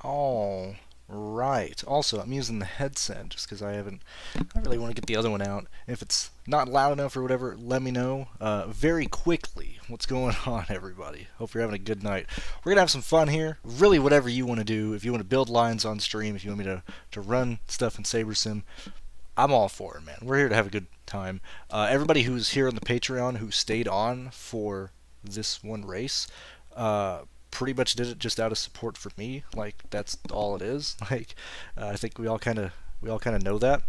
All right. Also, I'm using the headset just because I really want to get the other one out. If it's not loud enough or whatever, let me know very quickly what's going on, everybody. Hope you're having a good night. We're going to have some fun here. Really, whatever you want to do. If you want to build lines on stream, if you want me to run stuff in sabersim, I'm all for it, man. We're here to have a good time. Everybody who's here on the Patreon who stayed on for this one race, pretty much did it just out of support for me. Like that's all it is. Like I think we all kind of know that.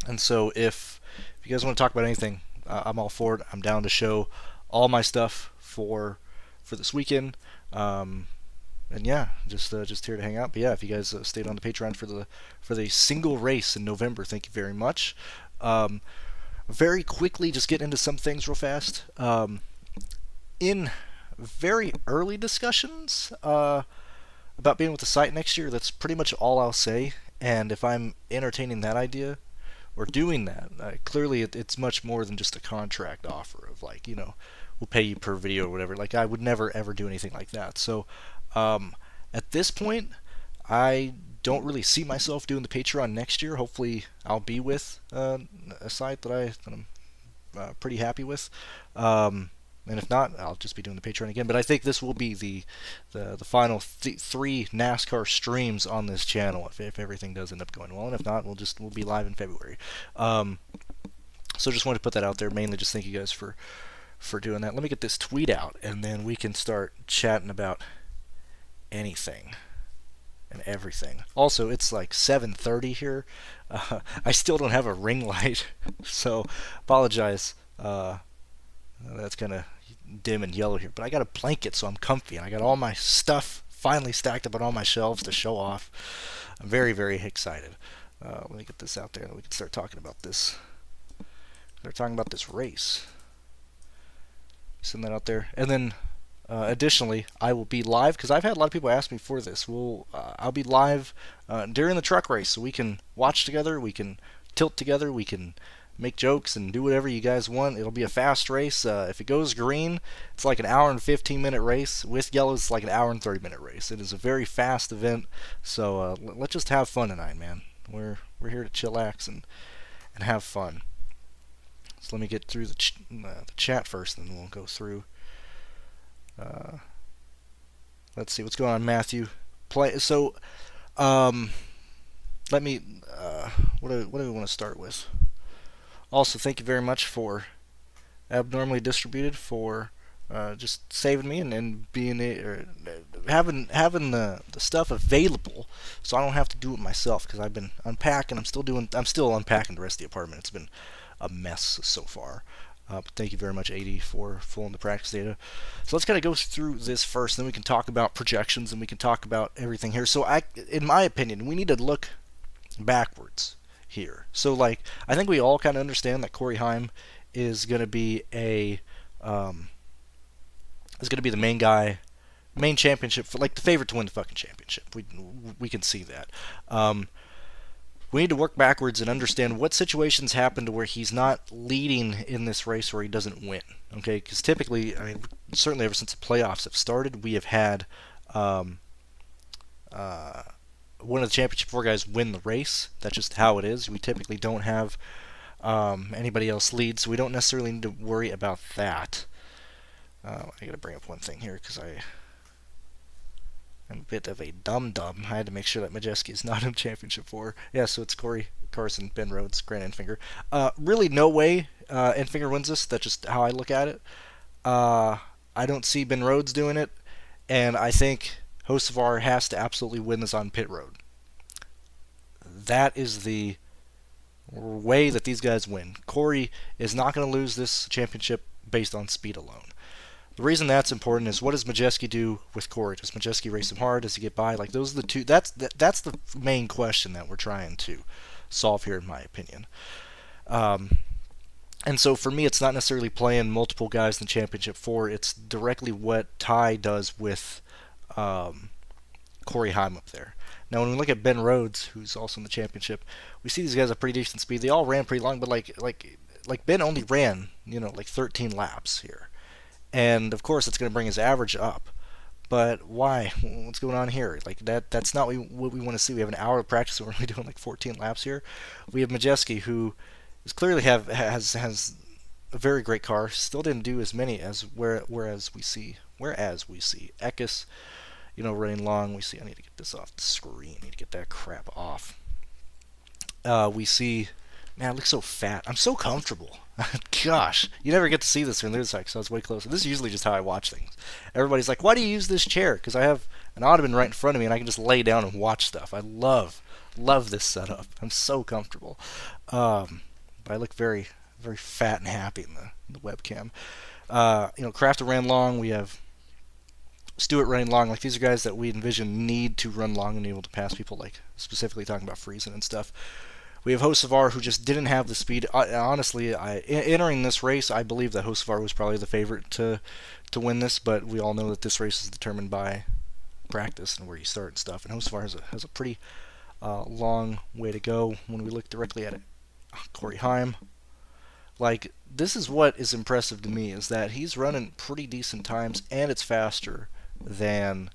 And so if you guys want to talk about anything, I'm all for it. I'm down to show all my stuff for this weekend. And yeah, just here to hang out. But yeah, if you guys stayed on the Patreon for the single race in November, thank you very much. Um, Very quickly, just get into some things real fast. In very early discussions about being with the site next year, that's pretty much all I'll say. And if I'm entertaining that idea or doing that, clearly it's much more than just a contract offer of like, we'll pay you per video or whatever. Like I would never ever do anything like that. So at this point, I don't really see myself doing the Patreon next year. Hopefully, I'll be with a site that I'm pretty happy with. And if not, I'll just be doing the Patreon again. But I think this will be the final three NASCAR streams on this channel if everything does end up going well. And if not, we'll be live in February. So just wanted to put that out there. Mainly, just thank you guys for doing that. Let me get this tweet out, and then we can start chatting about anything and everything. Also, it's like 7:30 here. I still don't have a ring light, so apologize. That's kind of dim and yellow here, but I got a blanket, so I'm comfy, and I got all my stuff finally stacked up on all my shelves to show off. I'm very, very excited. Let me get this out there, and we can start talking about this. Start talking about this race. Send that out there, and then additionally, I will be live because I've had a lot of people ask me for this. I'll be live during the truck race, so we can watch together, we can tilt together, we can make jokes and do whatever you guys want. It'll be a fast race. If it goes green, it's like an hour and 15-minute race. With yellow, it's like an hour and 30-minute race. It is a very fast event, so let's just have fun tonight, man. We're here to chillax and have fun. So let me get through the chat first, and then we'll go through. Let's see what's going on, Matthew. So, let me. What do we want to start with? Also, thank you very much for Abnormally Distributed for just saving me and being having the stuff available, so I don't have to do it myself because I've been unpacking. I'm still unpacking the rest of the apartment. It's been a mess so far. But thank you very much, 80, for pulling the practice data. So let's kind of go through this first, then we can talk about projections and we can talk about everything here. So in my opinion, we need to look backwards here. So like, I think we all kind of understand that Corey Heim is going to be the main guy, main championship for like the favorite to win the fucking championship. We can see that. We need to work backwards and understand what situations happen to where he's not leading in this race where he doesn't win. Okay, because typically, I mean, certainly ever since the playoffs have started, we have had one of the championship four guys win the race. That's just how it is. We typically don't have anybody else lead, so we don't necessarily need to worry about that. I gotta bring up one thing here because I'm a bit of a dum-dum. I had to make sure that Majeski is not in Championship 4. Yeah, so it's Corey, Carson, Ben Rhodes, Grant Enfinger. Really no way Enfinger wins this. That's just how I look at it. I don't see Ben Rhodes doing it, and I think Hocevar has to absolutely win this on pit road. That is the way that these guys win. Corey is not going to lose this championship based on speed alone. The reason that's important is what does Majeski do with Corey? Does Majeski race him hard? Does he get by? Like those are the two. That's the main question that we're trying to solve here, in my opinion. And so for me, it's not necessarily playing multiple guys in the championship 4. It's directly what Ty does with Corey Heim up there. Now, when we look at Ben Rhodes, who's also in the championship, we see these guys have pretty decent speed. They all ran pretty long, but like Ben only ran like 13 laps here. And of course, it's going to bring his average up. But why? What's going on here? Like that's not what we want to see. We have an hour of practice and we're only doing like 14 laps here. We have Majeski, who is clearly has a very great car. Still didn't do as many as whereas we see Eckes, running long. We see, I need to get this off the screen. I need to get that crap off. We see, man, I look so fat. I'm so comfortable. Gosh, you never get to see this from the other side, so I was way closer. This is usually just how I watch things. Everybody's like, why do you use this chair? Because I have an ottoman right in front of me and I can just lay down and watch stuff. I love this setup. I'm so comfortable. But I look very, very fat and happy in the webcam. Crafter ran long. We have Stewart running long. Like, these are guys that we envision need to run long and be able to pass people, like specifically talking about Friesen and stuff. We have Hocevar, who just didn't have the speed. Honestly, entering this race, I believe that Hocevar was probably the favorite to win this, but we all know that this race is determined by practice and where you start and stuff. And Hocevar has a pretty long way to go when we look directly at it. Corey Heim. Like, this is what is impressive to me, is that he's running pretty decent times, and it's faster than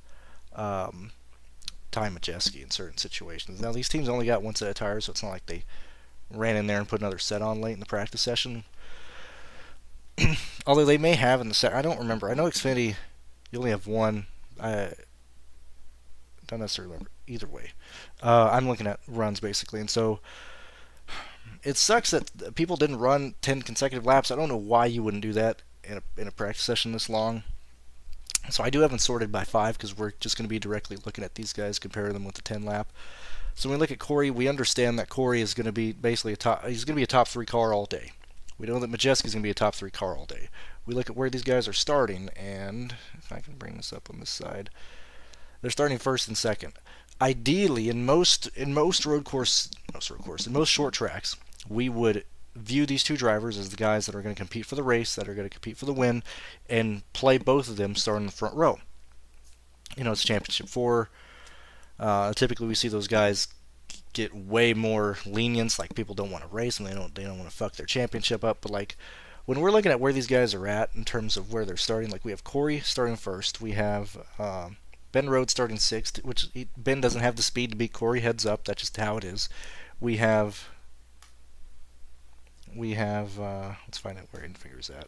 Ty Majeski in certain situations. Now, these teams only got one set of tires, so it's not like they ran in there and put another set on late in the practice session. Although they may have in the set. I don't remember. I know Xfinity, you only have one. I don't necessarily remember. Either way. I'm looking at runs, basically, and so it sucks that people didn't run 10 consecutive laps. I don't know why you wouldn't do that in a practice session this long. So I do have them sorted by 5 because we're just going to be directly looking at these guys, comparing them with the 10 lap. So when we look at Corey, we understand that Corey is going to be basically he's going to be a top 3 car all day. We know that Majeski is going to be a top 3 car all day. We look at where these guys are starting, and if I can bring this up on this side, they're starting first and second. Ideally, in most short tracks, we would view these two drivers as the guys that are going to compete for the race, that are going to compete for the win, and play both of them starting in the front row. It's Championship 4. Typically, we see those guys get way more lenience. Like, people don't want to race and they don't want to fuck their championship up. But like, when we're looking at where these guys are at in terms of where they're starting, like, we have Corey starting first. We have Ben Rhodes starting 6th, which Ben doesn't have the speed to beat Corey. Heads up, that's just how it is. We have let's find out where Infinger's at.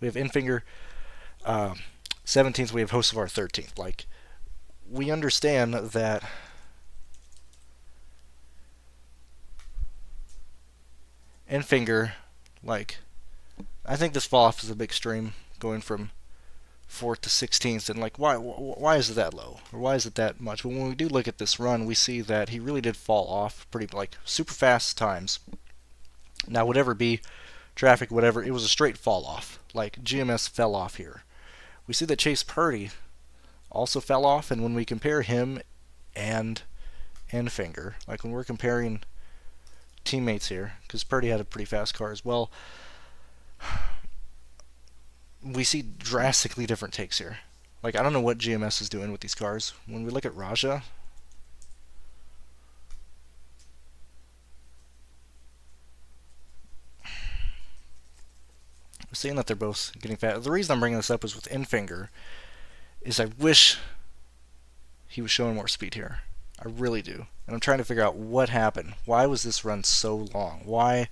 We have Infinger 17th. We have Hocevar 13th. Like, we understand that Infinger, like, I think this fall off is a big extreme, going from 4th to 16th, and like, why is it that low, or why is it that much? But when we do look at this run, we see that he really did fall off pretty, like, super fast times. Now, whatever be traffic, whatever, it was a straight fall off. Like, GMS fell off here. We see that Chase Purdy also fell off, and when we compare him and Infinger, like when we're comparing teammates here, because Purdy had a pretty fast car as well, we see drastically different takes here. Like, I don't know what GMS is doing with these cars. When we look at Raja, we're seeing that they're both getting fat. The reason I'm bringing this up is with Infinger, is I wish he was showing more speed here. I really do. And I'm trying to figure out what happened. Why was this run so long? Why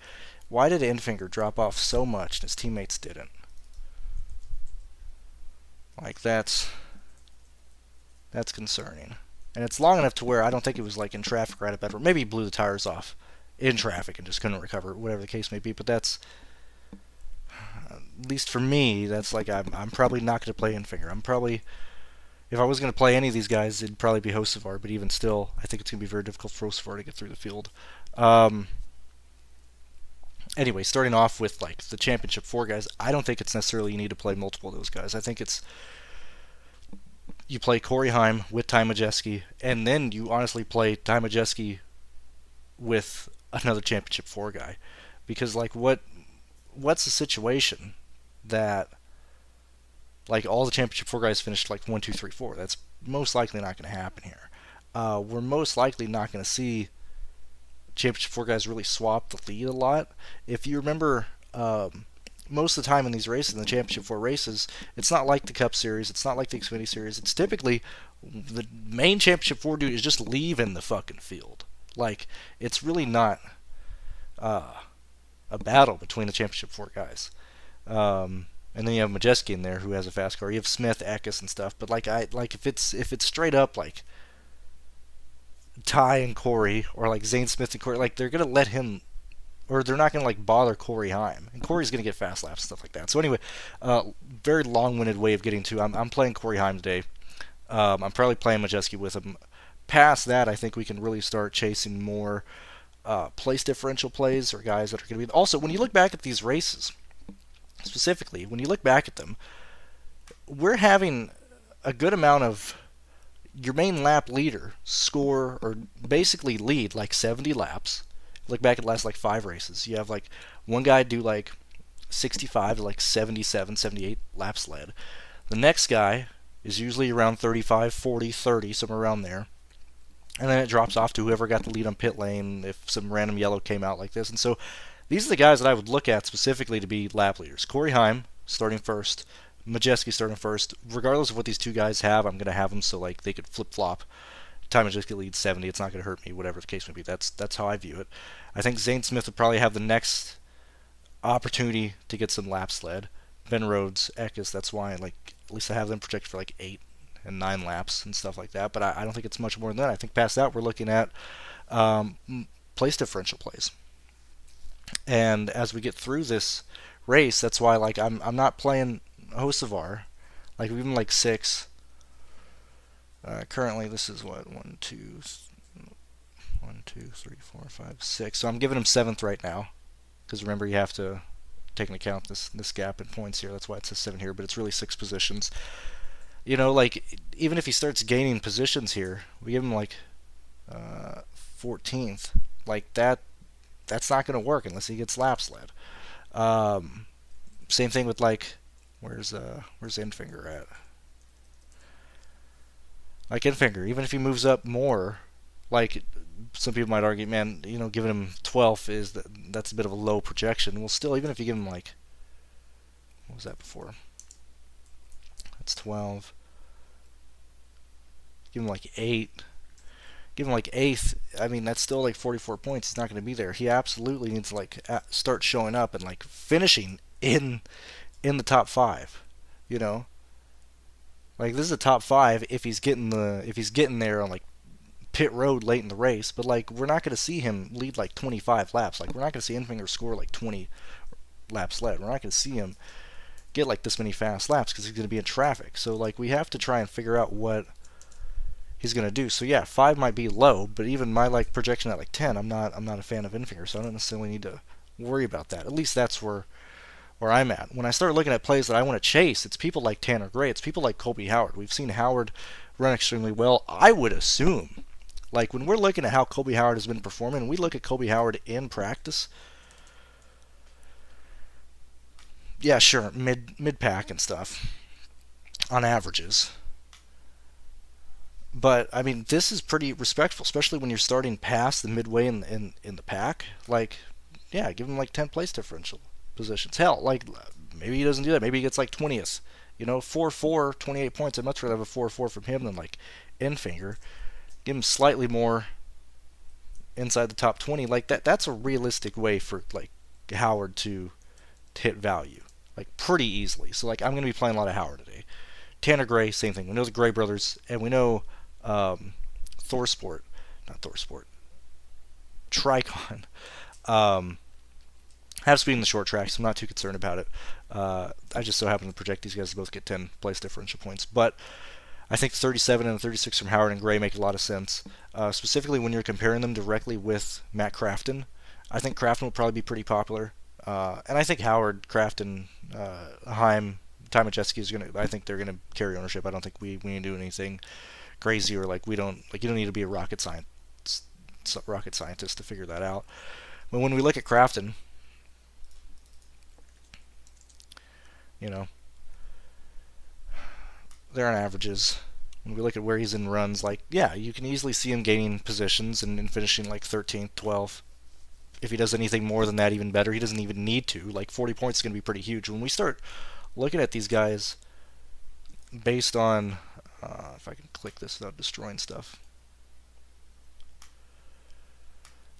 did Infinger drop off so much and his teammates didn't? Like, that's concerning. And it's long enough to where I don't think it was like in traffic right at Bedford. Maybe he blew the tires off in traffic and just couldn't recover, whatever the case may be. But that's, at least for me, that's like, I'm probably not going to play Infinger. I'm probably, if I was going to play any of these guys, it'd probably be Hocevar. But even still, I think it's going to be very difficult for Hocevar to get through the field. Anyway, starting off with like the Championship 4 guys, I don't think it's necessarily you need to play multiple of those guys. I think it's you play Corey Heim with Ty Majeski, and then you honestly play Ty Majeski with another Championship 4 guy. Because like what's the situation that like all the Championship 4 guys finished like 1, 2, 3, 4? That's most likely not going to happen here. We're most likely not going to see Championship 4 guys really swap the lead a lot. If you remember most of the time in these races, in the Championship 4 races, it's not like the Cup Series, it's not like the Xfinity Series. It's typically the main Championship 4 dude is just leaving the fucking field. Like, it's really not a battle between the Championship 4 guys. And then you have Majeski in there who has a fast car. You have Smith, Eckes, and stuff. But if it's straight up like Ty and Corey, or like Zane Smith and Corey, like they're gonna let him, or they're not gonna like bother Corey Heim, and Corey's gonna get fast laps and stuff like that. So anyway, very long-winded way of getting to. I'm playing Corey Heim today. I'm probably playing Majeski with him. Past that, I think we can really start chasing more place differential plays, or guys that are going to be. Also, when you look back at these races, specifically, when you look back at them, we're having a good amount of your main lap leader score, or basically lead like 70 laps. Look back at the last like 5 races. You have like one guy do like 65 to like 77, 78 laps led. The next guy is usually around 35, 40, 30, somewhere around there. And then it drops off to whoever got the lead on pit lane if some random yellow came out like this. And so these are the guys that I would look at specifically to be lap leaders. Corey Heim starting first, Majeski starting first. Regardless of what these two guys have, I'm going to have them so like they could flip-flop. Time Majeski leads 70, it's not going to hurt me, whatever the case may be. That's how I view it. I think Zane Smith would probably have the next opportunity to get some laps led. Ben Rhodes, Eckes, that's why at least I have them projected for like 8 and 9 laps and stuff like that. But I don't think it's much more than that. I think past that we're looking at place differential plays. And as we get through this race, that's why like I'm not playing Hocevar. Like even like 6. Currently this is what 1, 2, 3, 4, 5, 6. So I'm giving him 7th right now, because remember you have to take into account this gap in points here. That's why it says 7 here, but it's really 6 positions. You know, like even if he starts gaining positions here, we give him like 14th. Like that's not going to work unless he gets laps led. Same thing with like where's Enfinger at? Like Enfinger, even if he moves up more, like some people might argue, man, you know, giving him 12th that's a bit of a low projection. Well, still, even if you give him like, what was that before? That's 12. Give him like 8. Give him like 8th. I mean, that's still like 44 points. He's not going to be there. He absolutely needs to like start showing up and like finishing in the top 5. You know, like this is a top 5 if he's getting there on like pit road late in the race. But like we're not going to see him lead like 25 laps. Like we're not going to see Enfinger score like 20 laps led. We're not going to see him get like this many fast laps because he's going to be in traffic. So like we have to try and figure out what he's going to do. So yeah, 5 might be low, but even my like projection at like 10, I'm not a fan of Enfinger, so I don't necessarily need to worry about that. At least that's where I'm at. When I start looking at plays that I want to chase, it's people like Tanner Gray, it's people like Colby Howard. We've seen Howard run extremely well. I would assume, like when we're looking at how Colby Howard has been performing, and we look at Colby Howard in practice, yeah, sure, mid pack and stuff on averages. But I mean, this is pretty respectful, especially when you're starting past the midway in the pack. Like, yeah, give him like 10 place differential positions. Hell, like maybe he doesn't do that. Maybe he gets like 20th. You know, 4-4, 28 points. I'd much rather have a 4-4 from him than like Enfinger. Give him slightly more inside the top 20. Like that's a realistic way for like Howard to hit value, like pretty easily. So like I'm going to be playing a lot of Howard today. Tanner Gray, same thing. We know the Gray brothers, and we know Tricon, have speed in the short tracks. I'm not too concerned about it. I just so happen to project these guys to both get 10 place differential points. But I think 37 and 36 from Howard and Gray make a lot of sense, specifically when you're comparing them directly with Matt Crafton. I think Crafton will probably be pretty popular. And I think Howard, Crafton, Heim, Ty Majeski is gonna. I think they're gonna carry ownership. I don't think we need to do anything crazy, or like we don't like. You don't need to be a rocket scientist to figure that out. But when we look at Crafton, you know, they're on averages. When we look at where he's in runs, like yeah, you can easily see him gaining positions and finishing like 13th, 12th, If he does anything more than that, even better. He doesn't even need to. Like 40 points is going to be pretty huge. When we start looking at these guys based on, if I can click this without destroying stuff.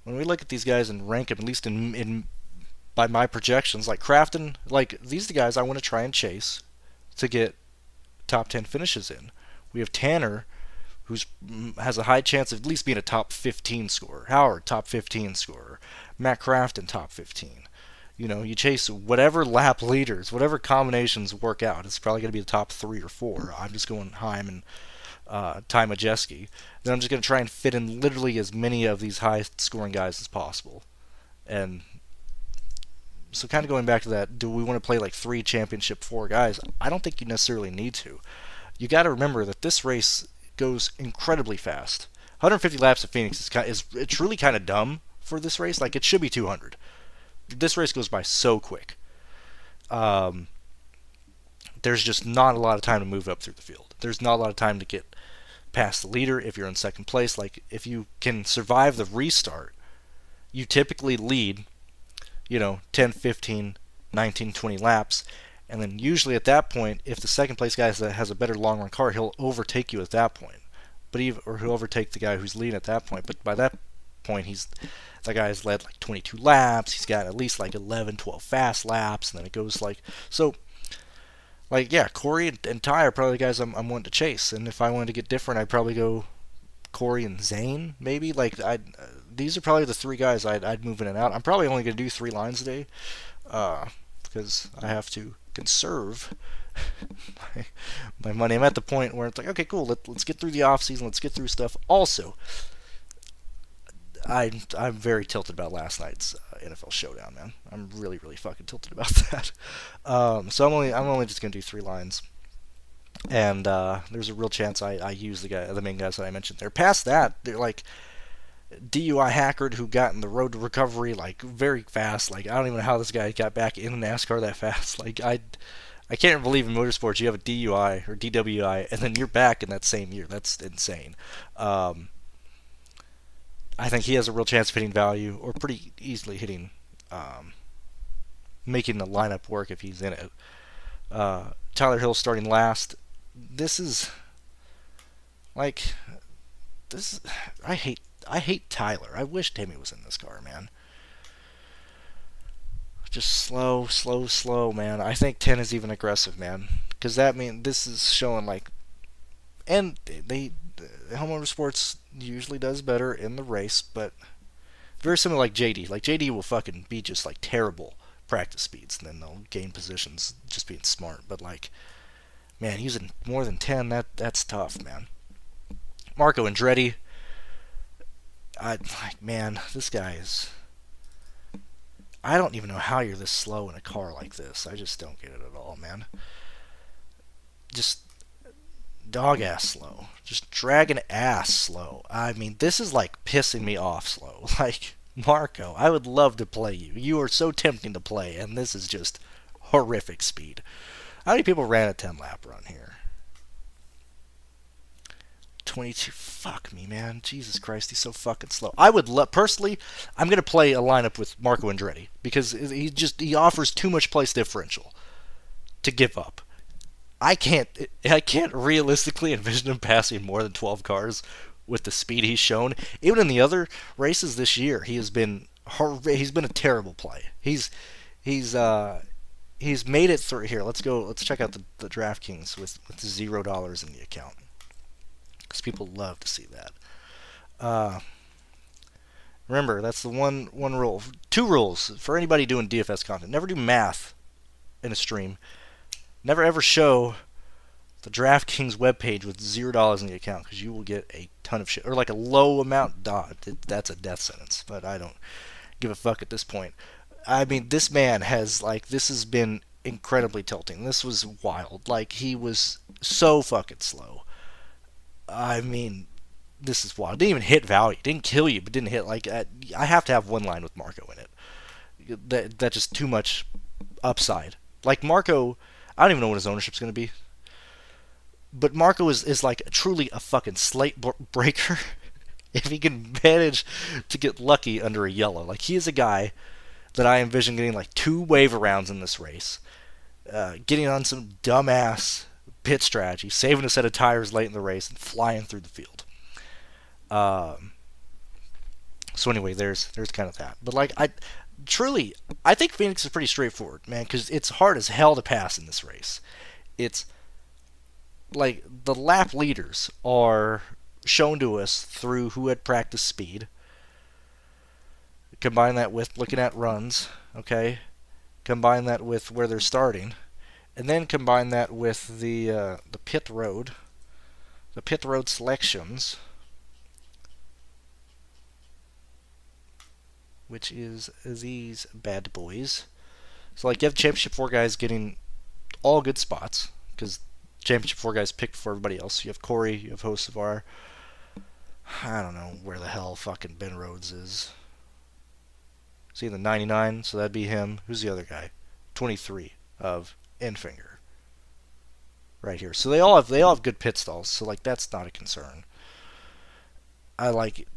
When we look at these guys and rank them, at least in by my projections, like Crafton, like these are the guys I want to try and chase to get top 10 finishes in. We have Tanner, who has a high chance of at least being a top 15 scorer. Howard, top 15 scorer. Matt Crafton, top 15. You chase whatever lap leaders, whatever combinations work out. It's probably going to be the top 3 or 4. I'm just going Heim and Ty Majeski. Then I'm just going to try and fit in literally as many of these high-scoring guys as possible. And so kind of going back to that, do we want to play like 3 championship 4 guys? I don't think you necessarily need to. You got to remember that this race goes incredibly fast. 150 laps of Phoenix is truly kind of dumb for this race. Like, it should be 200. This race goes by so quick. There's just not a lot of time to move up through the field. There's not a lot of time to get past the leader if you're in second place. Like, if you can survive the restart, you typically lead, 10, 15, 19, 20 laps. And then usually at that point, if the second place guy has a better long run car, he'll overtake you at that point. Or he'll overtake the guy who's leading at that point. But by that point, that guy's led like 22 laps. He's got at least like 11, 12 fast laps, and then it goes like so. Like, yeah, Corey and Ty are probably the guys I'm wanting to chase. And if I wanted to get different, I'd probably go Corey and Zane, maybe. Like, these are probably the 3 guys I'd move in and out. I'm probably only going to do 3 lines today, because I have to conserve my money. I'm at the point where it's like, okay, cool, let's get through the off season, let's get through stuff. Also, I'm very tilted about last night's NFL Showdown, man. I'm really, really fucking tilted about that. So I'm only just gonna do 3 lines, and there's a real chance I use the main guys that I mentioned there. Past that, they're like DUI Hackard, who got in the road to recovery like very fast. Like, I don't even know how this guy got back in NASCAR that fast. Like, I can't believe in motorsports you have a DUI or DWI and then you're back in that same year. That's insane. I think he has a real chance of hitting value, or pretty easily hitting, making the lineup work if he's in it. Tyler Hill starting last. This is like this. I hate Tyler. I wish Timmy was in this car, man. Just slow, man. I think 10 is even aggressive, man, because that means this is showing like, and Home Motorsports usually does better in the race, but very similar like JD. Like, JD will fucking be just like terrible practice speeds, and then they'll gain positions just being smart. But like, man, using more than 10, that's tough, man. Marco Andretti, man, this guy is. I don't even know how you're this slow in a car like this. I just don't get it at all, man. Just dog ass slow. Just dragging ass slow. I mean, this is like pissing me off slow. Like, Marco, I would love to play you. You are so tempting to play, and this is just horrific speed. How many people ran a 10-lap run here? 22. Fuck me, man. Jesus Christ, he's so fucking slow. I would personally, I'm gonna play a lineup with Marco Andretti because he offers too much place differential to give up. I can't realistically envision him passing more than 12 cars with the speed he's shown. Even in the other races this year, he's been a terrible play. He's made it through here. Let's check out the DraftKings with $0 in the account, because people love to see that. Remember, that's the one rule. 2 rules for anybody doing DFS content: never do math in a stream. Never ever show the DraftKings webpage with $0 in the account, because you will get a ton of shit, or like a low amount. That's a death sentence. But I don't give a fuck at this point. I mean, this man this has been incredibly tilting. This was wild. Like, he was so fucking slow. I mean, this is wild. Didn't even hit value. Didn't kill you, but didn't hit. Like, I have to have one line with Marco in it. That's just too much upside. Like, Marco, I don't even know what his ownership's going to be. But Marco is like truly a fucking slate breaker. if he can manage to get lucky under a yellow. Like, he is a guy that I envision getting like 2 wave rounds in this race, getting on some dumbass pit strategy, saving a set of tires late in the race, and flying through the field. So anyway, there's kind of that. But like, I think Phoenix is pretty straightforward, man, because it's hard as hell to pass in this race. It's like the lap leaders are shown to us through who had practice speed. Combine that with looking at runs, okay? Combine that with where they're starting, and then combine that with the pit road selections, which is these bad boys. So like, you have Championship 4 guys getting all good spots, because Championship 4 guys picked before everybody else. You have Corey, you have Hocevar. I don't know where the hell fucking Ben Rhodes is. Is he in the 99? So that'd be him. Who's the other guy? 23 of Enfinger. Right here. So they all have good pit stalls. So like, that's not a concern. I like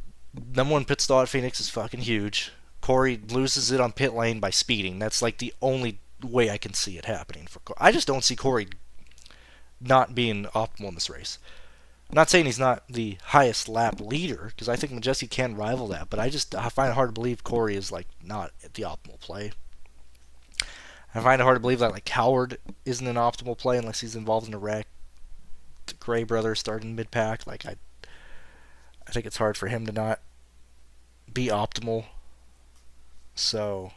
number 1 pit stall at Phoenix is fucking huge. Corey loses it on pit lane by speeding. That's like the only way I can see it happening for Corey. I just don't see Corey not being optimal in this race. I'm not saying he's not the highest lap leader, because I think Majeski can rival that, but I find it hard to believe Corey is like not at the optimal play. I find it hard to believe that like Howard isn't an optimal play unless he's involved in a wreck. The Gray brothers starting mid pack, like I think it's hard for him to not be optimal. So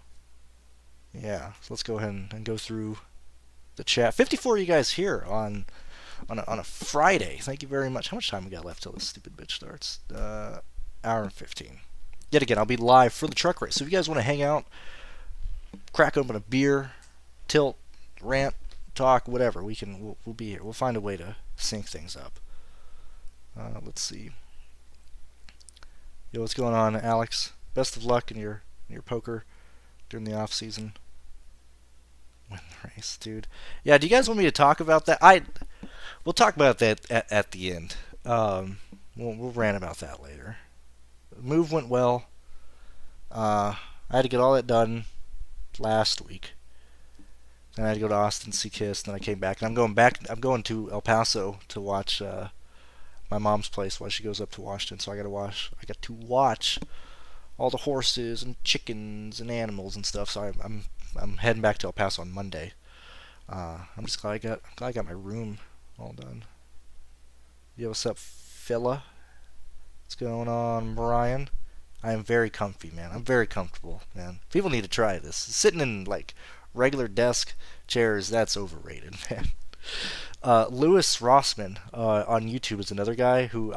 yeah, so let's go ahead and go through the chat. 54 of you guys here on a Friday. Thank you very much. How much time we got left till this stupid bitch starts? Hour and 15. Yet again, I'll be live for the truck race. So if you guys want to hang out, crack open a beer, tilt, rant, talk, whatever, we'll be here. We'll find a way to sync things up. Let's see. Yo, what's going on, Alex? Best of luck in your poker during the off season. Win the race, dude. Yeah, do you guys want me to talk about that? We'll talk about that at the end. We'll rant about that later. The move went well. I had to get all that done last week. Then I had to go to Austin, see Kiss, and then I came back. And I'm going to El Paso to watch my mom's place while she goes up to Washington. So I got to watch all the horses and chickens and animals and stuff. So I'm heading back to El Paso on Monday. I'm just glad I got my room all done. Yo, what's up, Phila? What's going on, Brian? I am very comfy, man. I'm very comfortable, man. People need to try this. Sitting in like regular desk chairs, that's overrated, man. Lewis Rossman on YouTube is another guy who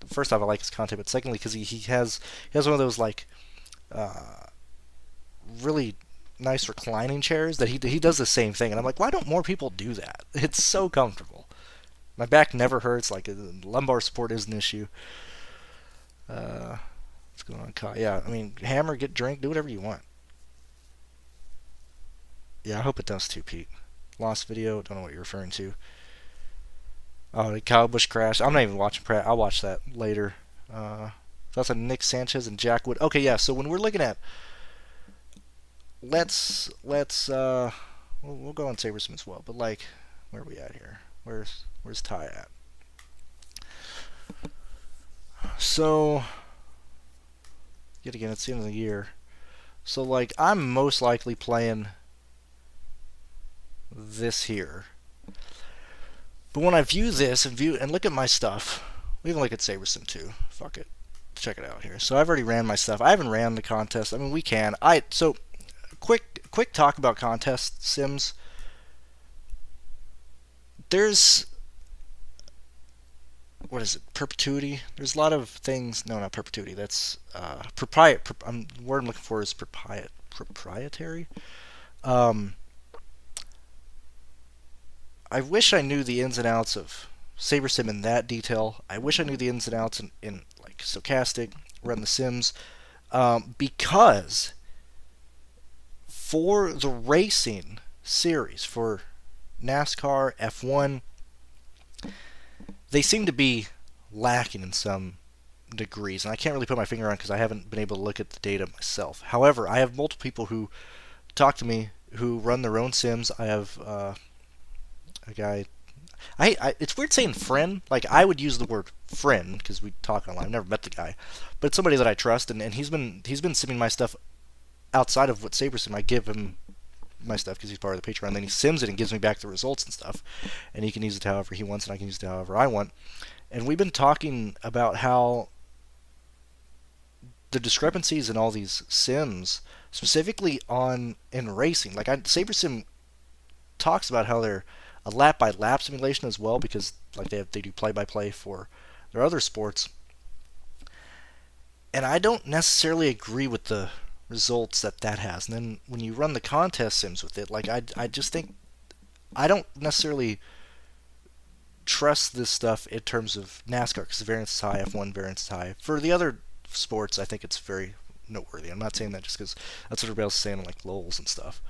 first off, I like his content, but secondly, because he has one of those like really nice reclining chairs that he does the same thing, and I'm like, why don't more people do that? It's so comfortable. My back never hurts. Like, lumbar support is an issue. What's going on, Kyle? Yeah, I mean, hammer, get drink, do whatever you want. Yeah, I hope it does too, Pete. Lost video, don't know what you're referring to. Oh, the Kyle Busch crash. I'm not even watching Pratt. I'll watch that later. That's a Nick Sanchez and Jack Wood. Okay, yeah. So when we're looking at, we'll go on sabersim as well. But like, where are we at here? Where's Ty at? So, yet again, it's the end of the year. So like, I'm most likely playing this here. But when I view this and look at my stuff, we even look at sabersim too. Fuck it, check it out here. So I've already ran my stuff. I haven't ran the contest. I mean, we can. So quick talk about contest sims. There's, what is it? Perpetuity. There's a lot of things. No, not perpetuity. That's word I'm looking for is proprietary. I wish I knew the ins and outs of sabersim in that detail. I wish I knew the ins and outs in like stochastic, run the sims, because for the racing series, for NASCAR, F1, they seem to be lacking in some degrees, and I can't really put my finger on because I haven't been able to look at the data myself. However, I have multiple people who talk to me who run their own sims. I have a guy. It's weird saying friend. Like, I would use the word friend because we talk online. I've never met the guy, but it's somebody that I trust, and he's been simming my stuff outside of what sabersim. I give him my stuff because he's part of the Patreon. Then he sims it and gives me back the results and stuff, and he can use it however he wants, and I can use it however I want. And we've been talking about how the discrepancies in all these sims, specifically in racing, like sabersim talks about how they're a lap by lap simulation as well, because like they do play by play for their other sports, and I don't necessarily agree with the results that has. And then when you run the contest sims with it, like I just think I don't necessarily trust this stuff in terms of NASCAR because the variance is high, F1 variance is high. For the other sports, I think it's very noteworthy. I'm not saying that just because that's what everybody else is saying, like LOLs and stuff.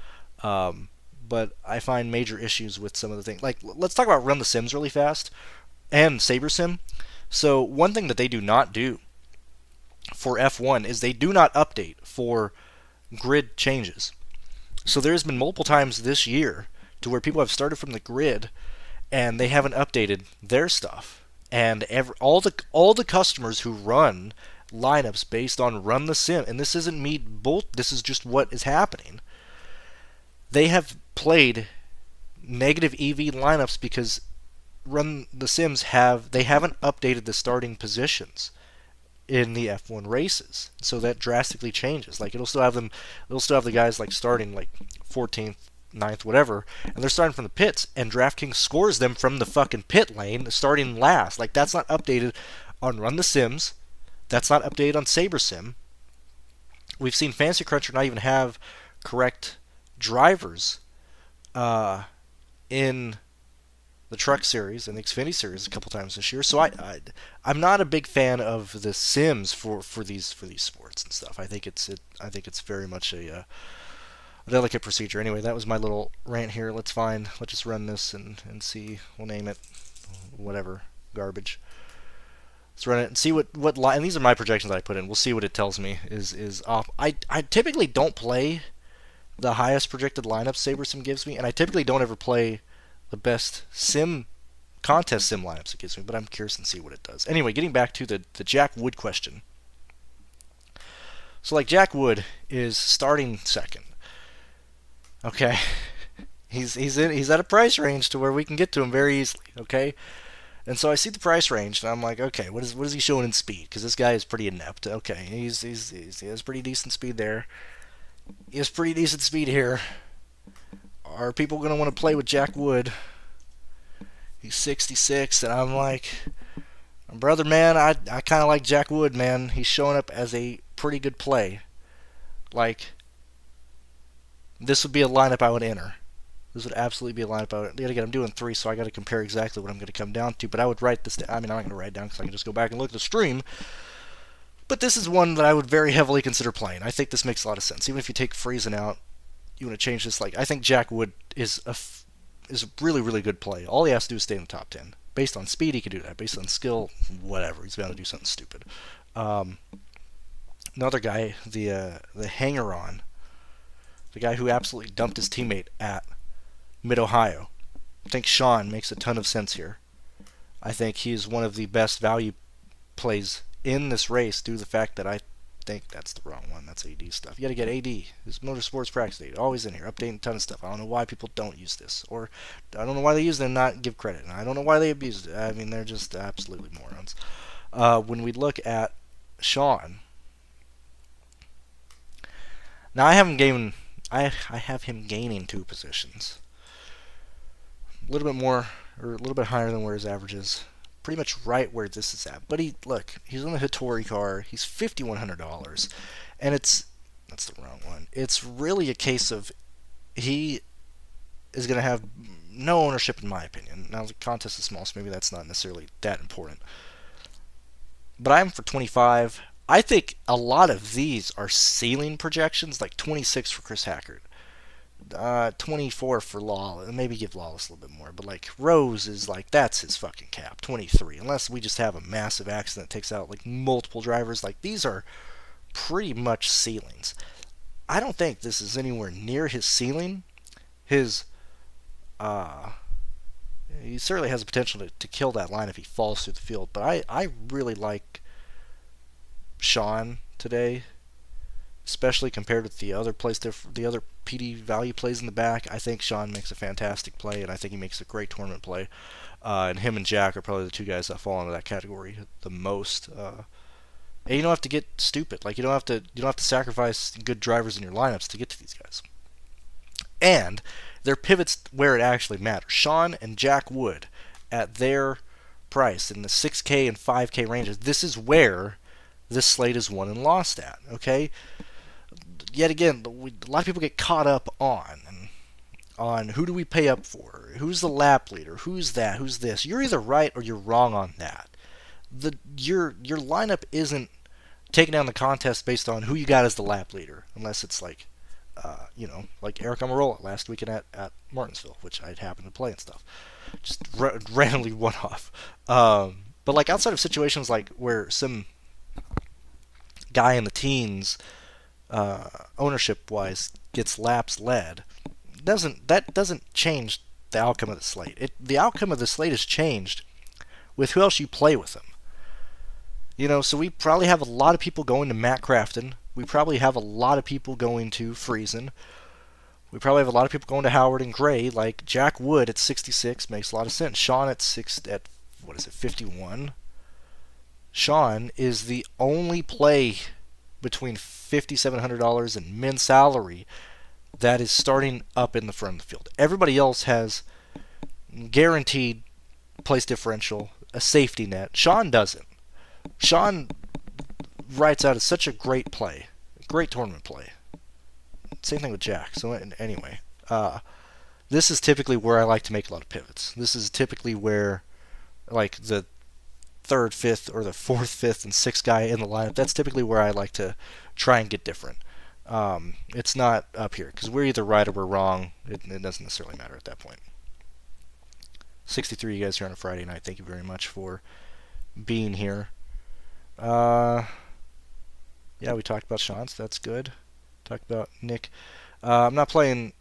But I find major issues with some of the things. Like, let's talk about Run the Sims really fast and sabersim. So one thing that they do not do for F1 is they do not update for grid changes. So there's been multiple times this year to where people have started from the grid and they haven't updated their stuff. And all the customers who run lineups based on Run the Sim, and this isn't me this is just what is happening. They have played negative EV lineups because Run the Sims haven't updated the starting positions in the F1 races, so that drastically changes. Like, it'll still have the guys like starting like 14th, 9th, whatever, and they're starting from the pits, and DraftKings scores them from the fucking pit lane, starting last. Like, that's not updated on Run the Sims. That's not updated on sabersim. We've seen Fantasy Cruncher not even have correct drivers in the Truck Series and the Xfinity Series a couple times this year. So I'm not a big fan of the sims for these sports and stuff. I think it's very much a delicate procedure. Anyway, that was my little rant here. Let's just run this and see. We'll name it whatever, garbage. Let's run it and see what line. And these are my projections that I put in. We'll see what it tells me is off. I typically don't play the highest projected lineup sabersim gives me, and I typically don't ever play the best contest sim lineups it gives me, but I'm curious and see what it does. Anyway, getting back to the Jack Wood question. So, like, Jack Wood is starting second. Okay, he's at a price range to where we can get to him very easily. Okay, and so I see the price range, and I'm like, okay, what is he showing in speed? Because this guy is pretty inept. Okay, he has pretty decent speed there. He has pretty decent speed here. Are people going to want to play with Jack Wood? He's 66, and I'm like, brother, man, I kind of like Jack Wood, man. He's showing up as a pretty good play. Like, this would be a lineup I would enter. This would absolutely be a lineup I would. Again, I'm doing 3, so I got to compare exactly what I'm going to come down to. But I would write this down. I mean, I'm not going to write it down because I can just go back and look at the stream. But this is one that I would very heavily consider playing. I think this makes a lot of sense. Even if you take Friesen out, you want to change this. Like, I think Jack Wood is a really, really good play. All he has to do is stay in the top 10. Based on speed, he can do that. Based on skill, whatever. He's bound to do something stupid. Another guy, the hanger-on, the guy who absolutely dumped his teammate at Mid-Ohio. I think Sean makes a ton of sense here. I think he's one of the best value plays in this race due to the fact that I think that's the wrong one. That's AD stuff. You got to get AD. This Motorsports Practice Data. Always in here. Updating a ton of stuff. I don't know why people don't use this. Or I don't know why they use it and not give credit. And I don't know why they abuse it. I mean, they're just absolutely morons. When we look at Sean, now I have him gaining 2 positions. A little bit more, or a little bit higher than where his average is. Pretty much right where this is at. But he's on the Hattori car. He's $5,100, and that's the wrong one. It's really a case of he is going to have no ownership, in my opinion. Now the contest is small, so maybe that's not necessarily that important. But I'm for 25. I think a lot of these are ceiling projections, like 26 for Chris Hackert. 24 for Lawless. Maybe give Lawless a little bit more, but like Rose is like that's his fucking cap, 23. Unless we just have a massive accident that takes out like multiple drivers. Like these are pretty much ceilings. I don't think this is anywhere near his ceiling. His he certainly has the potential to kill that line if he falls through the field. But I really like Sean today, especially compared with the other plays, the other PD value plays in the back. I think Sean makes a fantastic play, and I think he makes a great tournament play. And him and Jack are probably the two guys that fall into that category the most. And you don't have to get stupid. Like you don't have to sacrifice good drivers in your lineups to get to these guys. And they're pivots where it actually matters. Sean and Jack Wood at their price in the 6K and 5K ranges. This is where this slate is won and lost at. Okay. Yet again, a lot of people get caught up on who do we pay up for, who's the lap leader, who's that, who's this. You're either right or you're wrong on that. Your lineup isn't taking down the contest based on who you got as the lap leader, unless it's like like Eric Amarola last weekend at Martinsville, which I'd happened to play and stuff. Just randomly one off. But like outside of situations like where some guy in the teens, ownership wise, gets laps led, that doesn't change the outcome of the slate. The outcome of the slate is changed with who else you play with them. So we probably have a lot of people going to Matt Crafton. We probably have a lot of people going to Friesen. We probably have a lot of people going to Howard and Gray. Like Jack Wood at 66 makes a lot of sense. Sean at 51. Sean is the only play between $5,700 and min salary that is starting up in the front of the field. Everybody else has guaranteed place differential, a safety net. Sean doesn't. Sean writes out as such a great play, great tournament play. Same thing with Jack. So anyway, this is typically where I like to make a lot of pivots. This is typically where, like the third, fifth, or the fourth, fifth, and sixth guy in the lineup. That's typically where I like to try and get different. It's not up here because we're either right or we're wrong. It doesn't necessarily matter at that point. 63 you guys here on a Friday night. Thank you very much for being here. Yeah, we talked about Sean, so that's good. Talked about Nick. I'm not playing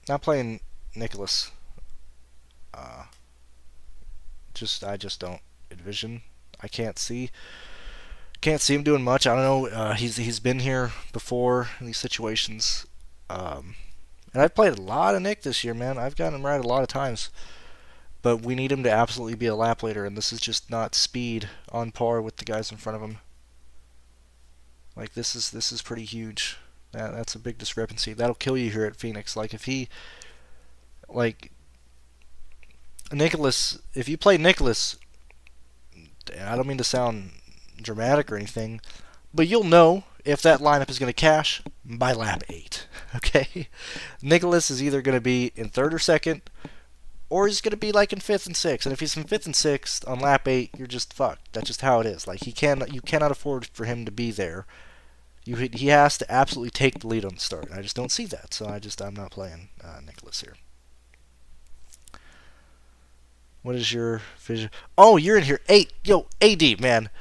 Nicholas. I just don't envision. I can't see him doing much. I don't know. He's been here before in these situations. And I've played a lot of Nick this year, man. I've gotten him right a lot of times. But we need him to absolutely be a lap leader, and this is just not speed on par with the guys in front of him. Like this is pretty huge. That's a big discrepancy. That'll kill you here at Phoenix. Like if Nicholas, if you play Nicholas, I don't mean to sound dramatic or anything, but you'll know if that lineup is going to cash by lap 8. Okay, Nicholas is either going to be in third or second, or he's going to be like in 5th and 6th. And if he's in 5th and 6th on lap 8, you're just fucked. That's just how it is. Like you cannot afford for him to be there. He has to absolutely take the lead on the start. I just don't see that. So I'm not playing Nicholas here. What is your vision? Oh, you're in here. Yo, AD, man.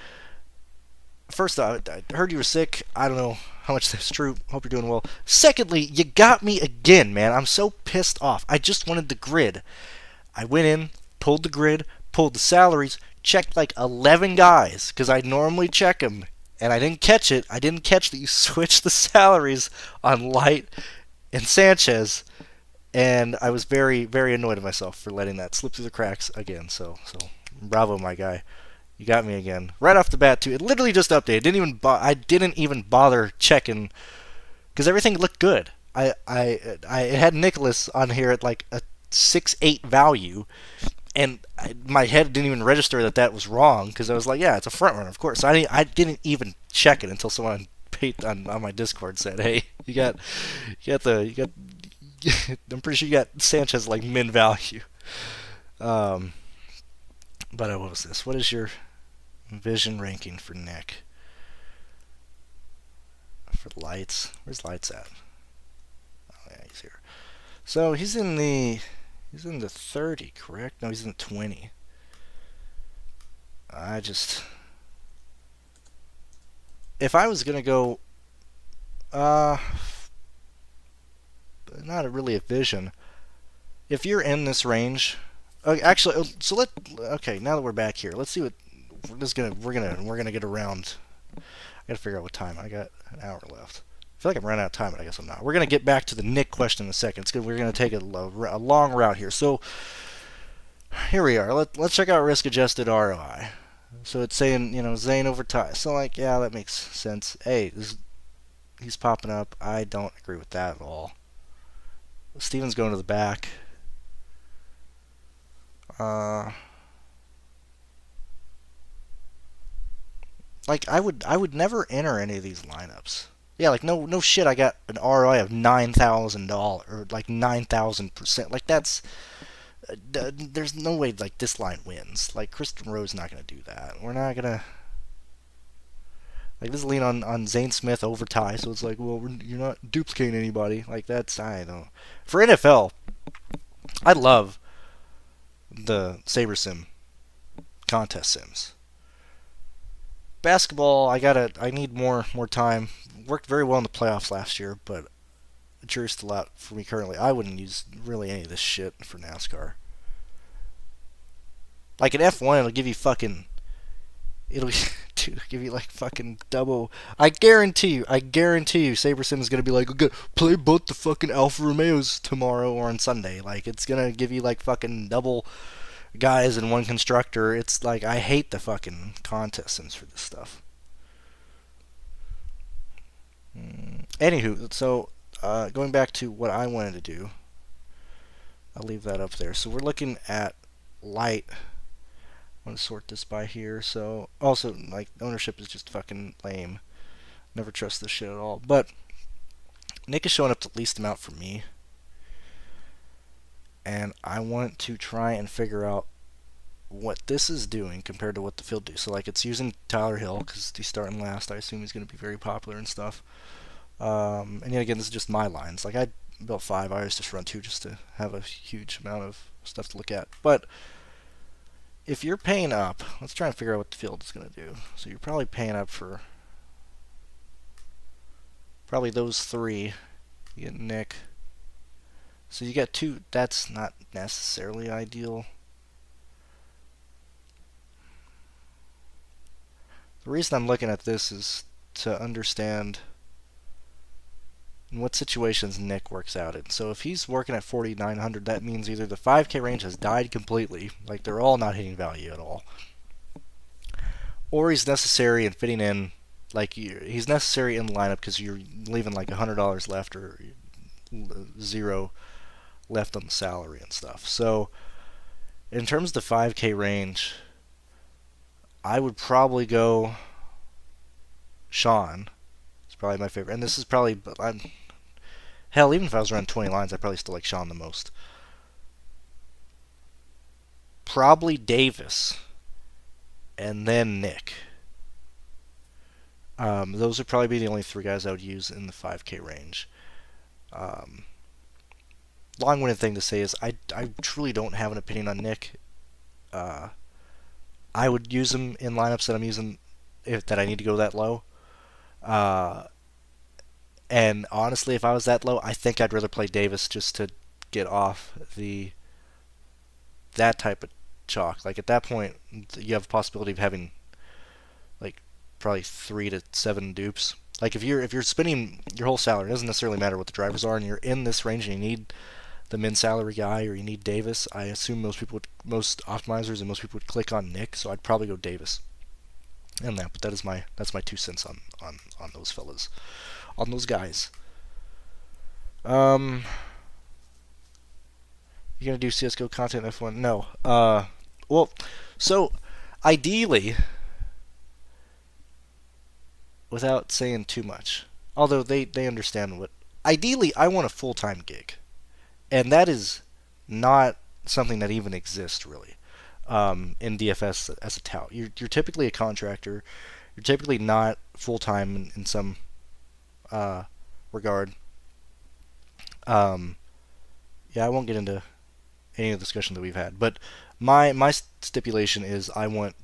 First off, I heard you were sick. I don't know how much that's true. Hope you're doing well. Secondly, you got me again, man. I'm so pissed off. I just wanted the grid. I went in, pulled the grid, pulled the salaries, checked like 11 guys, because I normally check them, and I didn't catch it. I didn't catch that you switched the salaries on Light and Sanchez, and I was very, very annoyed at myself for letting that slip through the cracks again. So bravo, my guy. You got me again. Right off the bat, too. It literally just updated. I didn't even bother checking, because everything looked good. I had Nicholas on here at like a 6.8 value, and my head didn't even register that was wrong, because I was like, yeah, it's a front runner, of course. So I didn't even check it until someone on my Discord said, hey, you got I'm pretty sure you got Sanchez like min value. But what was this? What is your vision ranking for Nick? For Lights? Where's Lights at? Oh, yeah, he's here. So he's in the 30, correct? No, he's in the 20. I just if I was gonna go, uh, not really a vision. If you're in this range, actually, so okay. Now that we're back here, let's see what we're gonna get around. I gotta figure out what time. I got an hour left. I feel like I'm running out of time, but I guess I'm not. We're gonna get back to the Nick question in a second. It's good. We're gonna take a long route here. So here we are. Let's check out risk-adjusted ROI. So it's saying, Zane over Ty. So like, yeah, that makes sense. Hey, he's popping up. I don't agree with that at all. Steven's going to the back. Like I would never enter any of these lineups. Yeah, like no shit. I got an ROI of $9,000 or like 9,000%. Like that's there's no way like this line wins. Like Kristen Rowe's not gonna do that. We're not gonna like this is lean on Zane Smith over Ty. So it's like, well, you're not duplicating anybody. Like that's I don't. For NFL, I love the sabersim contest sims. Basketball, I need more time. Worked very well in the playoffs last year, but the jury's still out for me currently. I wouldn't use really any of this shit for NASCAR. Like an F1, it'll give you like fucking double. I guarantee you, SaberSim is gonna be like, okay, play both the fucking Alfa Romeos tomorrow or on Sunday. Like it's gonna give you like fucking double guys in one constructor. It's like I hate the fucking contest sims for this stuff. Anywho, so going back to what I wanted to do, I'll leave that up there. So we're looking at light. I want to sort this by here. So also like ownership is just fucking lame. Never trust this shit at all. But Nick is showing up the least amount for me, and I want to try and figure out what this is doing compared to what the field do. So like it's using Tyler Hill because he's starting last. I assume he's going to be very popular and stuff. And yet again, this is just my lines. Like I built 5. I always just run 2 just to have a huge amount of stuff to look at. But if you're paying up, let's try and figure out what the field is going to do. So you're probably paying up for probably those 3. You get Nick. So you get 2. That's not necessarily ideal. The reason I'm looking at this is to understand in what situations Nick works out in. So if he's working at 4,900, that means either the 5K range has died completely, like they're all not hitting value at all, or he's necessary and fitting in, like he's necessary in the lineup because you're leaving like $100 left or 0 left on the salary and stuff. So in terms of the 5K range, I would probably go Sean. It's probably my favorite. And this is probably, hell, even if I was running 20 lines, I'd probably still like Sean the most. Probably Davis. And then Nick. Those would probably be the only 3 guys I would use in the 5K range. Long-winded thing to say is I truly don't have an opinion on Nick. I would use him in lineups that I'm using that I need to go that low. And honestly, if I was that low, I think I'd rather play Davis just to get off that type of chalk. Like at that point, you have a possibility of having like probably 3 to 7 dupes. Like if you're spending your whole salary, it doesn't necessarily matter what the drivers are, and you're in this range and you need the min salary guy or you need Davis. I assume most optimizers and most people would click on Nick, so I'd probably go Davis. And but that's my 2 cents on those fellas, on those guys. You gonna do CS:GO content F1? No. Well, so ideally, without saying too much, although they understand what. Ideally, I want a full-time gig, and that is not something that even exists really. In DFS as a tout, you're typically a contractor. You're typically not full-time in some regard. yeah, I won't get into any of the discussion that we've had, but my stipulation is I want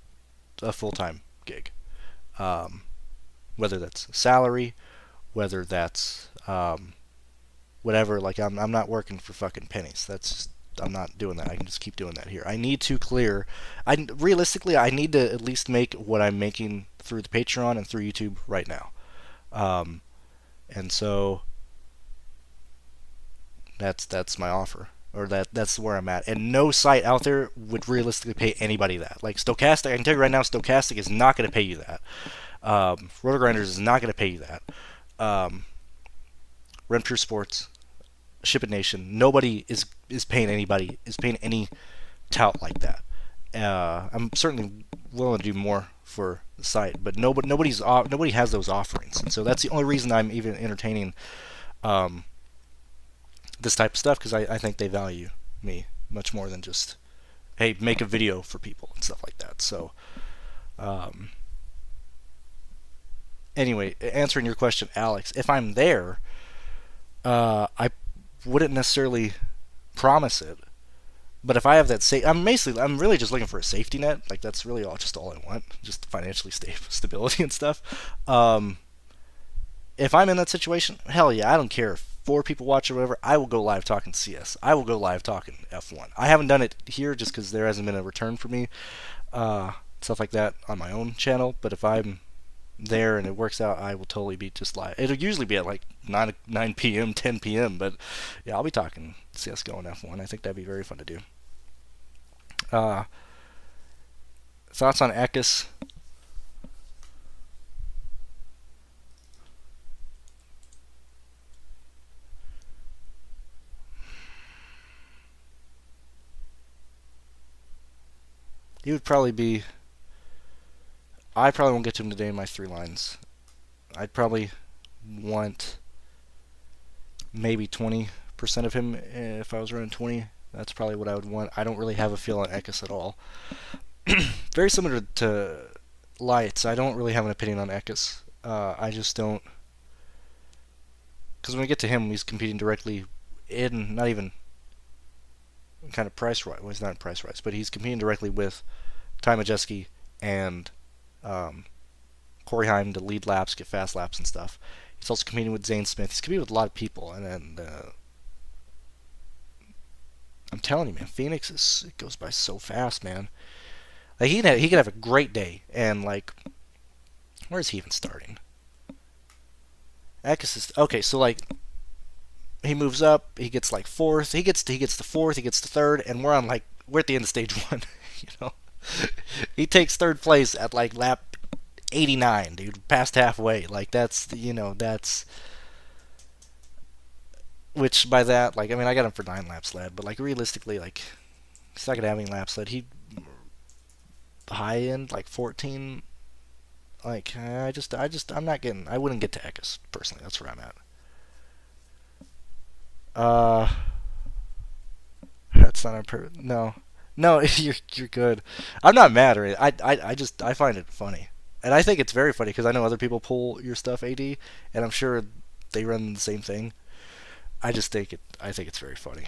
a full-time gig, um, whether that's salary, whether that's whatever. Like I'm not working for fucking pennies. That's just, I'm not doing that. I can just keep doing that here. I need to clear. Realistically, I need to at least make what I'm making through the Patreon and through YouTube right now. Um, and so that's my offer, or that's where I'm at. And no site out there would realistically pay anybody that. Like Stochastic, I can tell you right now, Stochastic is not going to pay you that. RotoGrinders is not going to pay you that. Rent Pure Sports, Ship It Nation, nobody is paying anybody, is paying any tout like that. I'm certainly willing to do more for the site, but nobody has those offerings, and so that's the only reason I'm even entertaining this type of stuff, because I think they value me much more than just, hey, make a video for people and stuff like that. So anyway, answering your question, Alex, if I'm there, I wouldn't necessarily promise it, but if I have that I'm really just looking for a safety net. Like that's really all I want, just financially stability and stuff. If I'm in that situation, hell yeah, I don't care if 4 people watch or whatever. I will go live talking CS. I will go live talking F1. I haven't done it here just because there hasn't been a return for me, stuff like that on my own channel. But if I'm there and it works out, I will totally be just live. It'll usually be at like 9 p.m., 10 p.m. But yeah, I'll be talking CS:GO and F1. I think that'd be very fun to do. Thoughts on Ekis? He would probably be. I probably won't get to him today in my 3 lines. I'd probably want maybe 20% of him if I was running 20. That's probably what I would want. I don't really have a feel on Ekis at all. Very similar to Lights. I don't really have an opinion on Ekis. I just don't. Because when we get to him, he's competing directly in, not even kind of price right. Well, he's not in price rights, but he's competing directly with Ty Majeski and Corey Heim to lead laps, get fast laps and stuff. He's also competing with Zane Smith. He's competing with a lot of people, and then I'm telling you, man, Phoenix it goes by so fast, man. Like he could have a great day, and like, where is he even starting? Ekis is okay. So like, he moves up. He gets like 4th. He gets to 4th. He gets to 3rd, and we're at the end of stage 1. You know, he takes 3rd place at like lap 89, dude, past halfway. Like that's which by that, like, I mean, I got him for 9 laps led, but like realistically, like he's not gonna have any laps led. He high end like 14. Like I'm not getting. I wouldn't get to Ekis personally. That's where I'm at. That's not no. No, you're good. I'm not mad or I find it funny, and I think it's very funny because I know other people pull your stuff, AD, and I'm sure they run the same thing. I think it's very funny.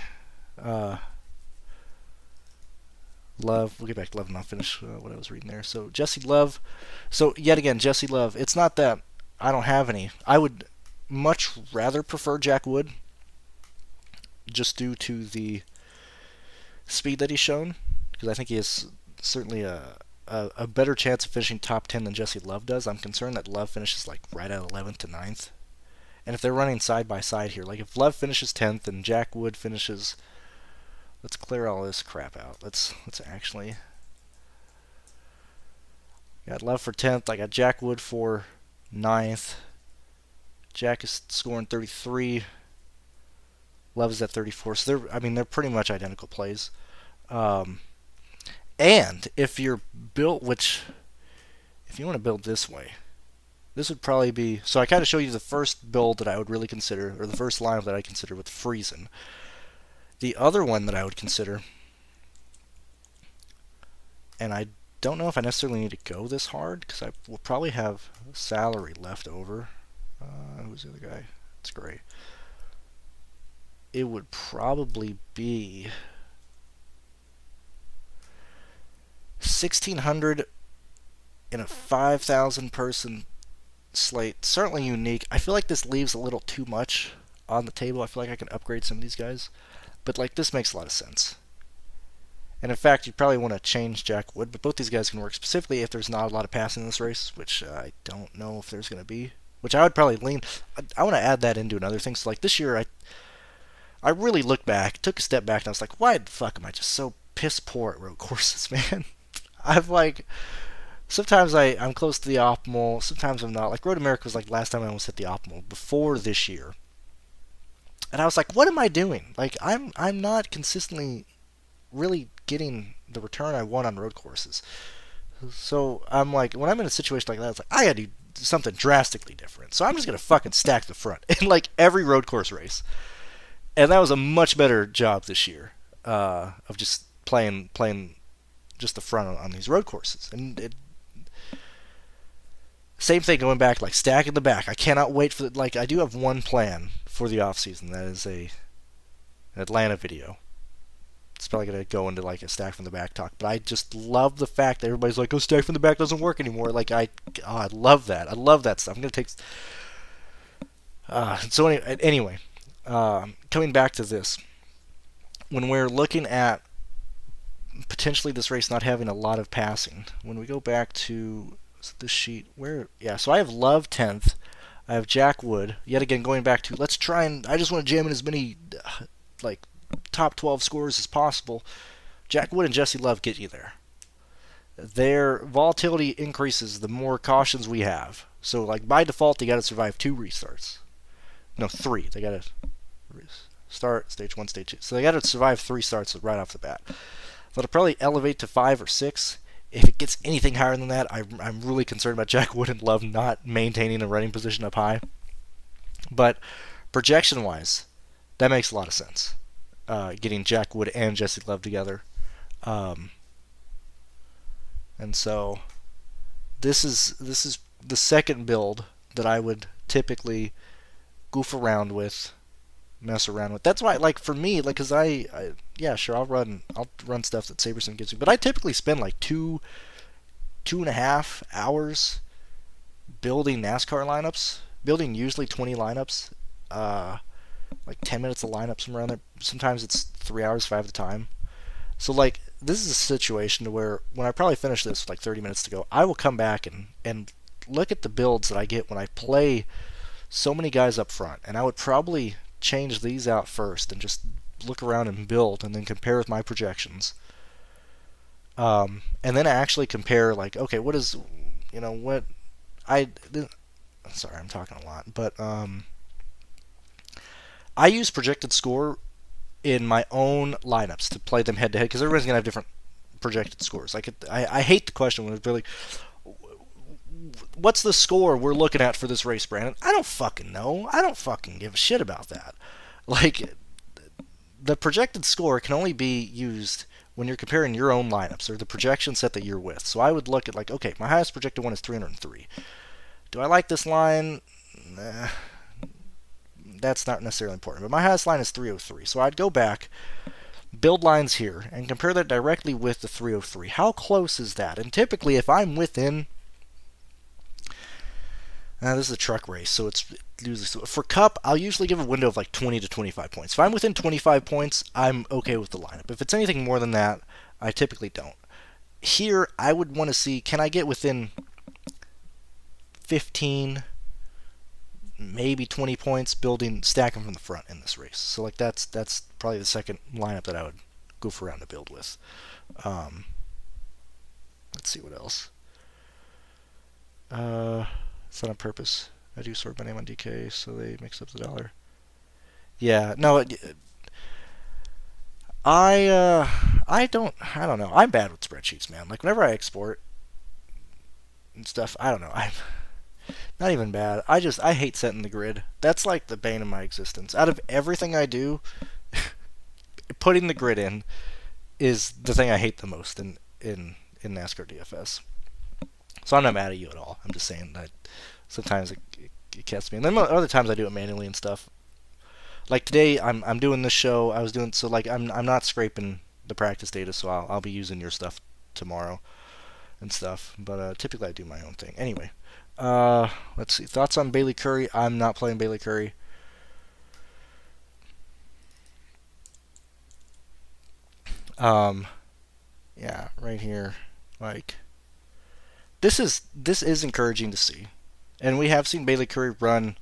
Love. We'll get back to Love and I'll finish what I was reading there. So Jesse Love. So yet again, Jesse Love. It's not that I don't have any. I would much rather prefer Jack Wood, just due to the speed that he's shown, because I think he has certainly a better chance of finishing top 10 than Jesse Love does. I'm concerned that Love finishes like right at 11th to 9th. And if they're running side by side here, like if Love finishes 10th and Jack Wood finishes, let's clear all this crap out. Let's actually, got Love for 10th. I got Jack Wood for 9th. Jack is scoring 33. Love is at 34. So they're pretty much identical plays. And if you're built, if you want to build this way, this would probably be. So I kind of show you the first build that I would really consider, or the first lineup that I consider with Friesen. The other one that I would consider, and I don't know if I necessarily need to go this hard because I will probably have salary left over. Who's the other guy? It's Gray. it would probably be 1,600 in a 5,000 person slate. Certainly unique. I feel like this leaves a little too much on the table. I feel like I can upgrade some of these guys. But like this makes a lot of sense. And in fact, you probably want to change Jack Wood, but both these guys can work specifically if there's not a lot of passing in this race, which I don't know if there's going to be. Which I would probably lean. I want to add that into another thing. So like this year, I really looked back, took a step back, and I was like, why the fuck am I just so piss poor at road courses, man? I've like sometimes I'm close to the optimal, sometimes I'm not. Like Road America was like last time I almost hit the optimal before this year. And I was like, what am I doing? Like I'm not consistently really getting the return I want on road courses. So I'm like, when I'm in a situation like that, it's like I gotta do something drastically different. So I'm just gonna fucking stack the front in like every road course race. And that was a much better job this year of just playing just the front on these road courses. And same thing going back, like stacking the back. I cannot wait for like I do have one plan for the off season. That is an Atlanta video. It's probably going to go into like a stack from the back talk, but I just love the fact that everybody's like, oh, stack from the back doesn't work anymore. Like I love that. I love that stuff. I'm going to take. So anyway, coming back to this, when we're looking at potentially this race not having a lot of passing, when we go back to this sheet, so I have Love 10th, I have Jack Wood. Yet again, going back to let's try and I just want to jam in as many like top 12 scores as possible. Jack Wood and Jesse Love get you there. Their volatility increases the more cautions we have. So like by default, they got to survive 2 restarts. No, 3. They got to start stage 1, stage 2. So they got to survive 3 starts right off the bat. That'll probably elevate to 5 or 6. If it gets anything higher than that, I'm really concerned about Jack Wood and Love not maintaining a running position up high. But projection-wise, that makes a lot of sense. Getting Jack Wood and Jesse Love together. And so this is the second build that I would typically goof around with, mess around with. That's why, like for me, like, cause yeah, sure, I'll run stuff that sabersim gives me, but I typically spend like 2.5 hours building NASCAR lineups, building usually 20 lineups, like 10 minutes of lineups from around there. Sometimes it's 3 hours, 5 at a time. So like this is a situation where when I probably finish this with like 30 minutes to go, I will come back and look at the builds that I get when I play so many guys up front, and I would probably change these out first and just look around and build and then compare with my projections. And then actually compare like, okay, what is, what sorry, I'm talking a lot, but I use projected score in my own lineups to play them head to head because everybody's gonna have different projected scores. Like I hate the question when it's really, what's the score we're looking at for this race, Brandon? I don't fucking know. I don't fucking give a shit about that. Like the projected score can only be used when you're comparing your own lineups or the projection set that you're with. So I would look at like, okay, my highest projected one is 303. Do I like this line? Nah. That's not necessarily important, but my highest line is 303. So I'd go back, build lines here, and compare that directly with the 303. How close is that? And typically, if I'm within, this is a truck race, so it's usually for Cup. I'll usually give a window of like 20 to 25 points. If I'm within 25 points, I'm okay with the lineup. If it's anything more than that, I typically don't. Here, I would want to see, can I get within 15? Maybe 20 points stacking from the front in this race. So like that's probably the second lineup that I would goof around to build with. Let's see what else. It's not on purpose. I do sort my name on DK so they mix up the dollar. Yeah, no. I don't know. I'm bad with spreadsheets, man. Like whenever I export and stuff, I don't know. I'm not even bad. I hate setting the grid. That's like the bane of my existence. Out of everything I do, putting the grid in is the thing I hate the most in NASCAR DFS. So I'm not mad at you at all. I'm just saying that sometimes it gets me. And then other times I do it manually and stuff. like today I'm doing this show. I was doing so like I'm not scraping the practice data, so I'll be using your stuff tomorrow and stuff. But typically I do my own thing. Anyway, let's see. Thoughts on Bailey Curry? I'm not playing Bailey Curry. Yeah, right here. Like this is encouraging to see, and we have seen Bailey Curry run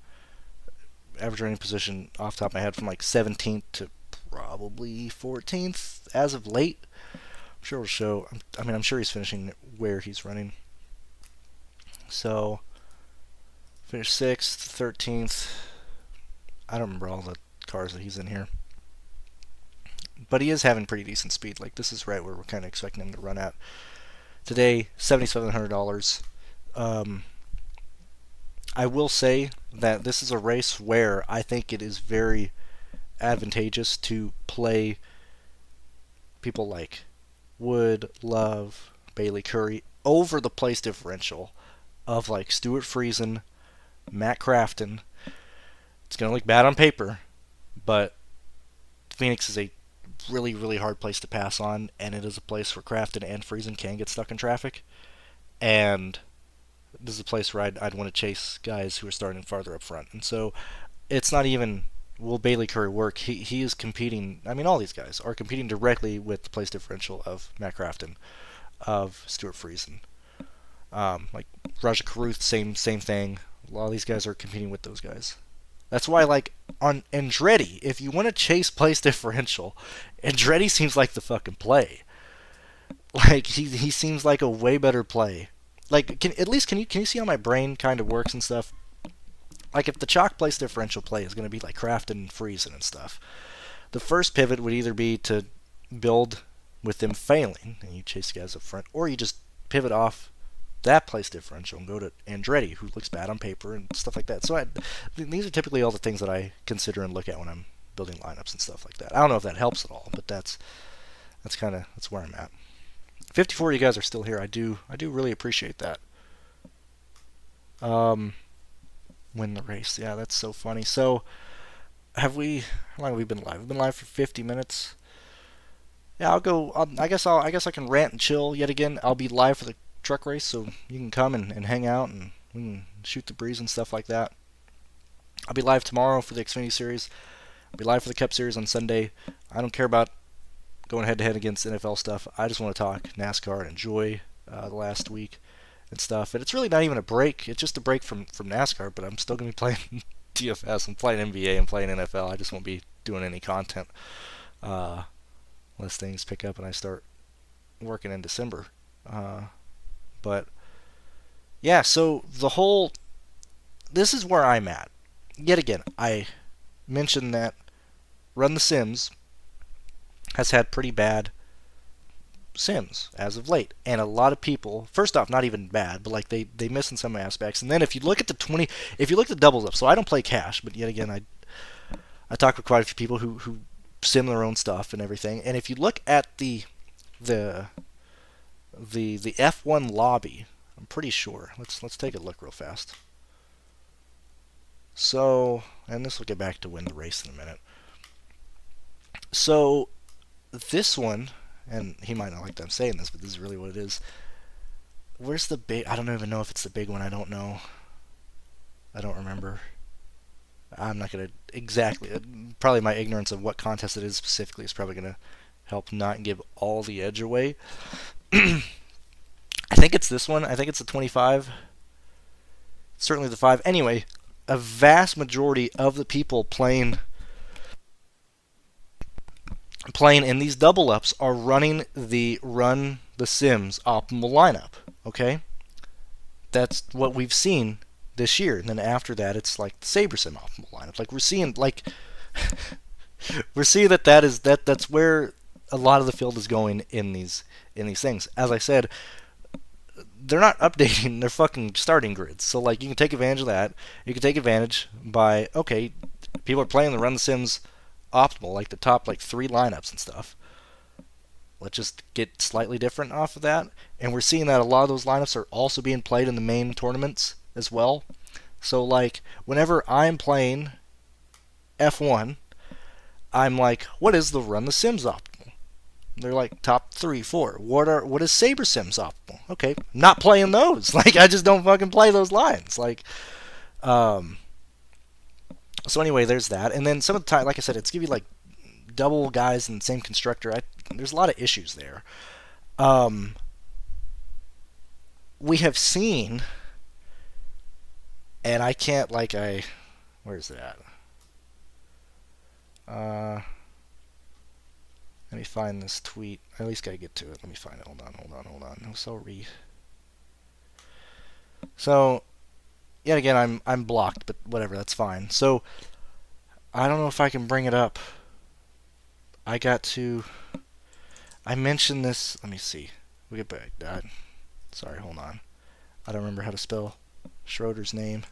average running position off the top of my head from like 17th to probably 14th as of late. I'm sure it'll show. I mean, I'm sure he's finishing where he's running. So, finished 6th, 13th. I don't remember all the cars that he's in here. But he is having pretty decent speed. Like, this is right where we're kind of expecting him to run at. Today, $7,700. I will say that this is a race where I think it is very advantageous to play people like Wood, Love, Bailey Curry over the place differential of like Stuart Friesen, Matt Crafton. It's going to look bad on paper, but Phoenix is a really, really hard place to pass on, and it is a place where Crafton and Friesen can get stuck in traffic. And this is a place where I'd want to chase guys who are starting farther up front. And so it's not even will Bailey Curry work. He is competing. I mean, all these guys are competing directly with the place differential of Matt Crafton, of Stuart Friesen. Like Raja Karuth, same thing. A lot of these guys are competing with those guys. That's why, like, on Andretti, if you want to chase place differential, Andretti seems like the fucking play. Like, he seems like a way better play. Like, can you see how my brain kind of works and stuff? Like, if the chalk place differential play is going to be like Crafton and Friesen and stuff, the first pivot would either be to build with them failing, and you chase guys up front, or you just pivot off that place differential and go to Andretti, who looks bad on paper and stuff like that. So these are typically all the things that I consider and look at when I'm building lineups and stuff like that. I don't know if that helps at all, but that's where I'm at. 54 of you guys are still here. I do really appreciate that. Win the race. Yeah, that's so funny. So how long have we been live? We've been live for 50 minutes. Yeah, I guess I can rant and chill yet again. I'll be live for the truck race, so you can come and hang out and we can shoot the breeze and stuff like that. I'll be live tomorrow for the Xfinity Series. I'll be live for the Cup Series on Sunday. I don't care about going head-to-head against NFL stuff. I just want to talk NASCAR and enjoy the last week and stuff. And it's really not even a break. It's just a break from NASCAR, but I'm still going to be playing DFS. I'm playing NBA and playing NFL. I just won't be doing any content unless things pick up and I start working in December. But yeah, so this is where I'm at. Yet again, I mentioned that Run the Sims has had pretty bad sims as of late, and a lot of people, first off, not even bad, but like they miss in some aspects. And then if you look at the doubles up, so I don't play cash, but yet again, I talk with quite a few people who sim their own stuff and everything. And if you look at the F1 lobby, I'm pretty sure. Let's take a look real fast. So, and this will get back to win the race in a minute. So, this one, and he might not like that I'm saying this, but this is really what it is. Where's the big? I don't even know if it's the big one. I don't know. I don't remember. I'm not gonna exactly. Probably my ignorance of what contest it is specifically is probably gonna help not give all the edge away. I think it's this one. I think it's the 25. Certainly the 5. Anyway, a vast majority of the people playing in these double ups are running the Sims optimal lineup. Okay, that's what we've seen this year. And then after that, it's like the sabersim optimal lineup. Like we're seeing that's where a lot of the field is going in these things. As I said, they're not updating their fucking starting grids. So like you can take advantage of that. You can take advantage by people are playing the Run the Sims optimal, like the top like 3 lineups and stuff. Let's just get slightly different off of that. And we're seeing that a lot of those lineups are also being played in the main tournaments as well. So like whenever I'm playing F1, I'm like, what is the run the sims optimal? They're like top 3, 4. What is sabersim's optimal? Okay, not playing those. Like I just don't fucking play those lines. Like, um, so anyway, there's that. And then some of the time, like I said, it's give you like double guys in the same constructor. There's a lot of issues there. Um, we have seen, and I can't like I, where's it at? Let me find this tweet. I at least gotta get to it. Let me find it. Hold on. No, sorry. So, yet again, I'm blocked, but whatever, that's fine. So, I don't know if I can bring it up. I mentioned this. Let me see. We get back. Sorry, hold on. I don't remember how to spell Schroeder's name.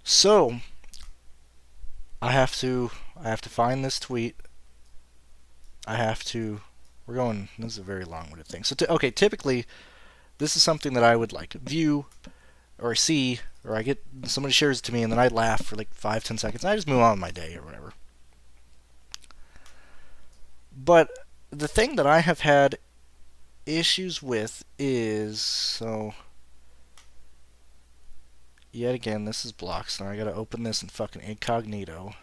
So, I have to find this tweet. We're going, this is a very long-winded thing. So, okay, typically, this is something that I would like view or see, or I get, somebody shares it to me, and then I laugh for like 5-10 seconds, and I just move on with my day or whatever. But the thing that I have had issues with is, so, yet again, this is blocked, so I gotta open this in fucking incognito.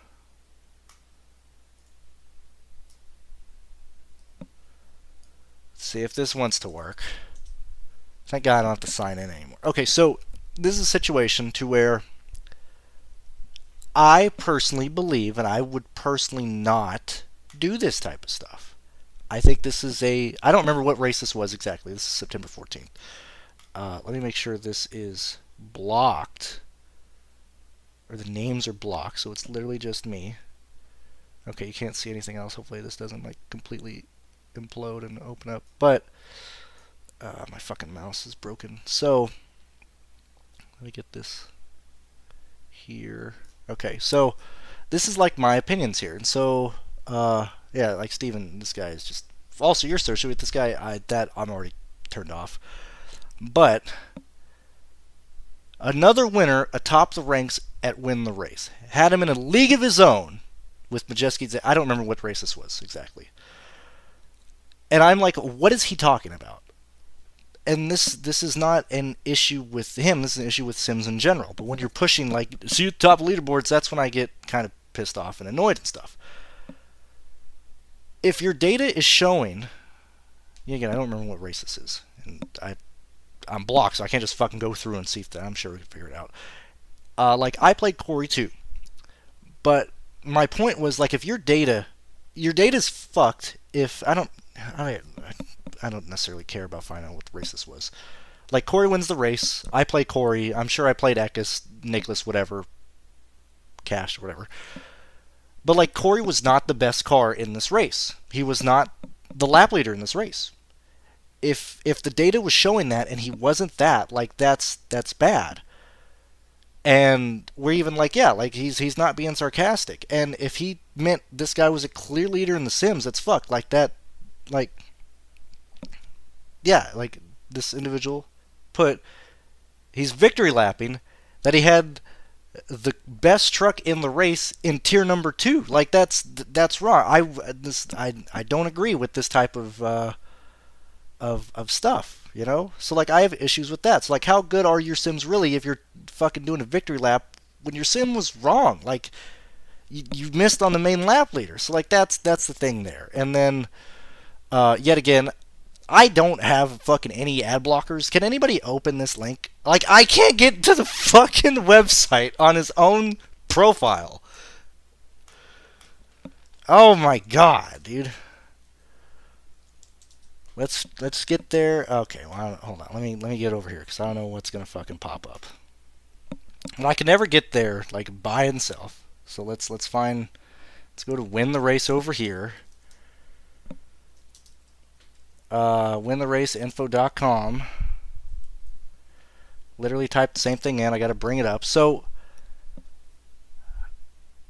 See if this wants to work. Thank God I don't have to sign in anymore. Okay, so this is a situation to where I personally believe, and I would personally not do this type of stuff. I think this is I don't remember what race this was exactly. This is September 14th. Let me make sure this is blocked, or the names are blocked, so it's literally just me. Okay, you can't see anything else. Hopefully this doesn't like completely implode and open up, but my fucking mouse is broken. So let me get this here. Okay, so this is like my opinions here, and so yeah, like Steven, this guy is just also you're searching with this guy. I'm already turned off, but another winner atop the ranks at Win the Race had him in a league of his own with Majeski. I don't remember what race this was exactly. And I'm like, what is he talking about? And this is not an issue with him. This is an issue with Sims in general. But when you're pushing, like, see the top leaderboards, that's when I get kind of pissed off and annoyed and stuff. If your data is showing, again, I don't remember what race this is, and I'm blocked, so I can't just fucking go through and see if I'm sure we can figure it out. Like I played Corey too, but my point was like if your data's fucked. If I don't necessarily care about finding out what race this was. Like, Corey wins the race. I play Corey. I'm sure I played Ekis, Nicholas, whatever. Cash, whatever. But, like, Corey was not the best car in this race. He was not the lap leader in this race. If the data was showing that and he wasn't that, like, that's bad. And we're even like, yeah, like, he's not being sarcastic. And if he meant this guy was a clear leader in the Sims, that's fucked. Like, that, like... Yeah, like this individual he's victory lapping that he had the best truck in the race in tier number 2. Like that's wrong. I don't agree with this type of stuff, you know? So like I have issues with that. So like how good are your Sims really if you're fucking doing a victory lap when your Sim was wrong? Like you missed on the main lap leader. So like that's the thing there. And then yet again, I don't have fucking any ad blockers. Can anybody open this link? Like, I can't get to the fucking website on his own profile. Oh my god, dude. Let's get there. Okay, well, hold on. Let me get over here because I don't know what's gonna fucking pop up. And I can never get there like by itself. So let's go to Win the Race over here. WinTheRaceInfo.com. Literally type the same thing in. I got to bring it up. So,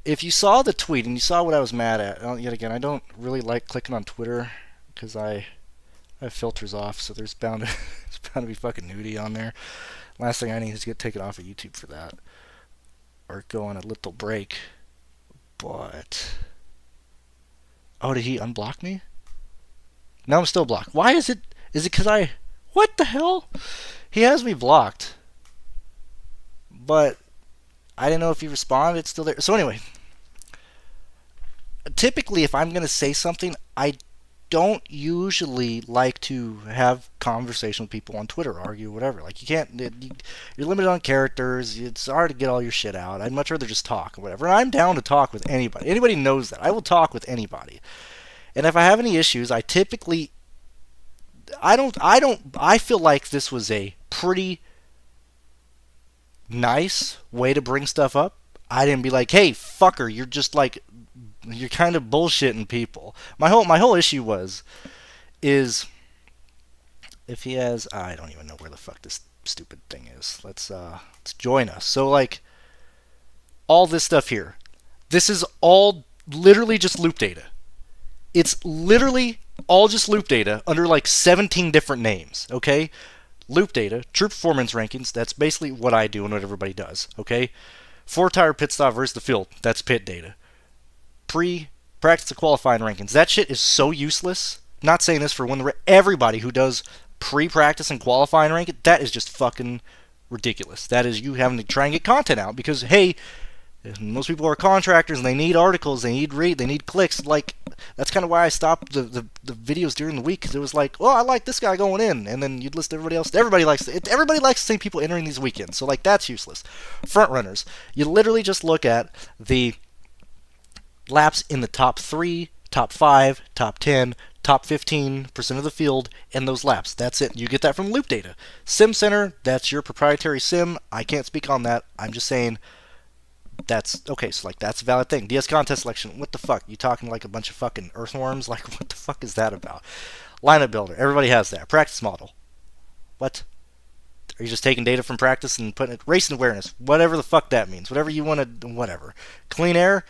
if you saw the tweet and you saw what I was mad at, yet again, I don't really like clicking on Twitter because I have filters off, so there's bound to be fucking nudity on there. Last thing I need is to get taken off of YouTube for that, or go on a little break. But Oh, did he unblock me? No, I'm still blocked. Why is it? Is it because I? What the hell? He has me blocked, but I didn't know if he responded. It's still there. So anyway, typically, if I'm going to say something, I don't usually like to have conversation with people on Twitter, argue, whatever. Like, you can't, you're limited on characters. It's hard to get all your shit out. I'd much rather just talk or whatever. And I'm down to talk with anybody. Anybody knows that. I will talk with anybody. And if I have any issues, I typically, I feel like this was a pretty nice way to bring stuff up. I didn't be like, hey, fucker, you're just like, you're kind of bullshitting people. My whole issue is if he has, I don't even know where the fuck this stupid thing is. Let's join us. So like all this stuff here, this is all literally just loop data. It's literally all just loop data under like 17 different names, okay? Loop data, true performance rankings, that's basically what I do and what everybody does, okay? 4-tire pit stop versus the field, that's pit data. Pre-practice and qualifying rankings, that shit is so useless. Not saying this for everybody who does pre-practice and qualifying ranking, that is just fucking ridiculous. That is you having to try and get content out because, hey, most people are contractors and they need articles, they need clicks. Like, that's kind of why I stopped the videos during the week, because it was like, well, I like this guy going in, and then you'd list everybody else. Everybody likes to see people entering these weekends, so like that's useless. Front runners, you literally just look at the laps in the top 3, top 5, top 10, top 15% of the field in those laps. That's it. You get that from loop data. Sim Center, that's your proprietary sim. I can't speak on that. I'm just saying that's okay. So like that's a valid thing. DS contest selection. What the fuck? You talking like a bunch of fucking earthworms? Like what the fuck is that about? Lineup builder. Everybody has that. Practice model. What? Are you just taking data from practice and putting it? Racing awareness. Whatever the fuck that means. Whatever you want to. Whatever. Clean air.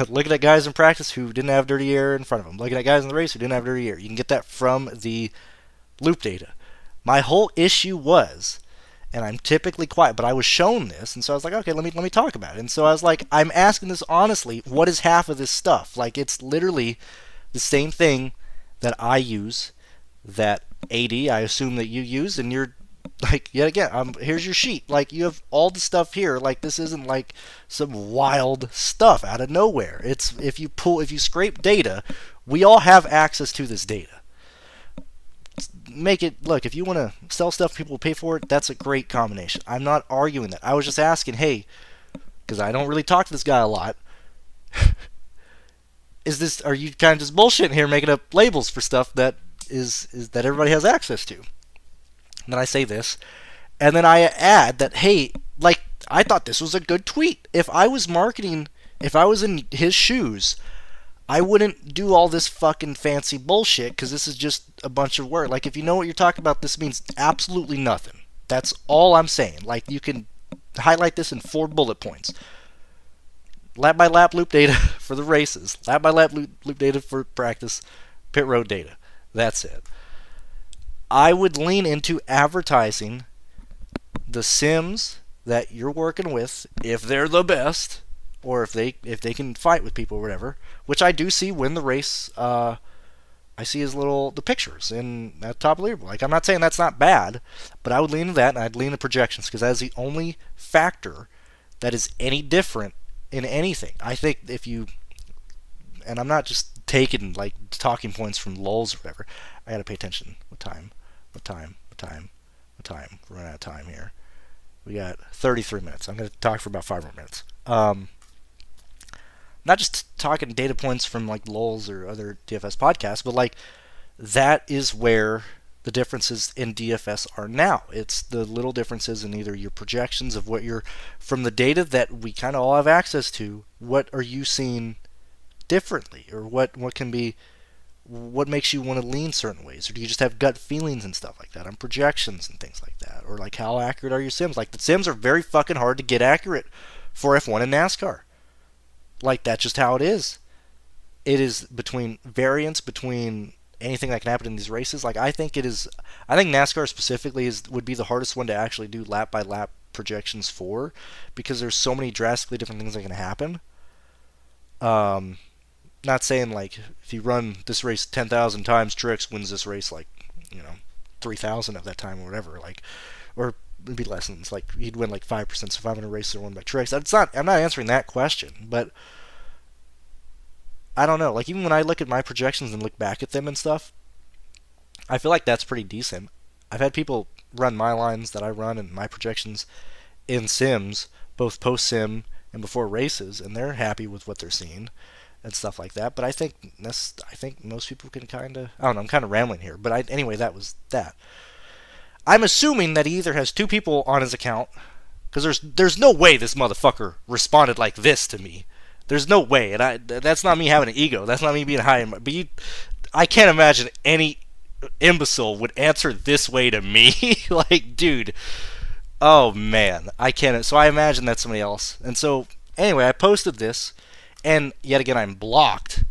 Looking at guys in practice who didn't have dirty air in front of them. Looking at guys in the race who didn't have dirty air. You can get that from the loop data. My whole issue was, and I'm typically quiet, but I was shown this, and so I was like, okay, let me talk about it. And so I was like, I'm asking this honestly, what is half of this stuff? Like, it's literally the same thing that I use, that AD, I assume that you use, and you're like, yet again, here's your sheet. Like, you have all the stuff here. Like, this isn't like some wild stuff out of nowhere. It's, if you scrape data, we all have access to this data. Make it, look, if you want to sell stuff, people will pay for it, that's a great combination. I'm not arguing that. I was just asking, hey, because I don't really talk to this guy a lot, are you kind of just bullshitting here, making up labels for stuff that is that everybody has access to? And then I say this, and then I add that, hey, like, I thought this was a good tweet. If I was marketing, if I was in his shoes, I wouldn't do all this fucking fancy bullshit, because this is just a bunch of work. Like, if you know what you're talking about, this means absolutely nothing. That's all I'm saying. Like, you can highlight this in 4 bullet points. Lap by lap loop data for the races. Lap by lap loop data for practice. Pit road data. That's it. I would lean into advertising the sims that you're working with, if they're the best, or if they can fight with people or whatever, which I do see win the race. I see the pictures in at top of the leaderboard. Like, I'm not saying that's not bad, but I would lean into that, and I'd lean to projections, because that is the only factor that is any different in anything. I think if you, and I'm not just taking like talking points from lulz or whatever. I gotta pay attention. What time? We're running out of time here. We got 33 minutes. I'm gonna talk for about 5 more minutes. Not just talking data points from like lulz or other DFS podcasts, but like that is where the differences in DFS are now. It's the little differences in either your projections of what you're, from the data that we kind of all have access to, what are you seeing differently, or what makes you want to lean certain ways, or do you just have gut feelings and stuff like that on projections and things like that, or like how accurate are your sims? Like, the sims are very fucking hard to get accurate for F1 and NASCAR. Like, that's just how it is. It is between variance between anything that can happen in these races. Like, I think NASCAR specifically would be the hardest one to actually do lap by lap projections for, because there's so many drastically different things that can happen. not saying like if you run this race 10,000 times, Truex wins this race like 3,000 of that time or whatever, like, or it'd be less than, like he'd win like 5%. So 500 races are won by Truex. That's not. I'm not answering that question, but I don't know. Like even when I look at my projections and look back at them and stuff, I feel like that's pretty decent. I've had people run my lines that I run and my projections in sims, both post sim and before races, and they're happy with what they're seeing and stuff like that. But I think most people can kind of, I don't know, I'm kind of rambling here, but anyway, that was that. I'm assuming that he either has two people on his account, because there's no way this motherfucker responded like this to me. There's no way, and that's not me having an ego. That's not me being high. But I can't imagine any imbecile would answer this way to me. Like, dude, oh man, I can't. So I imagine that's somebody else. And so anyway, I posted this, and yet again I'm blocked.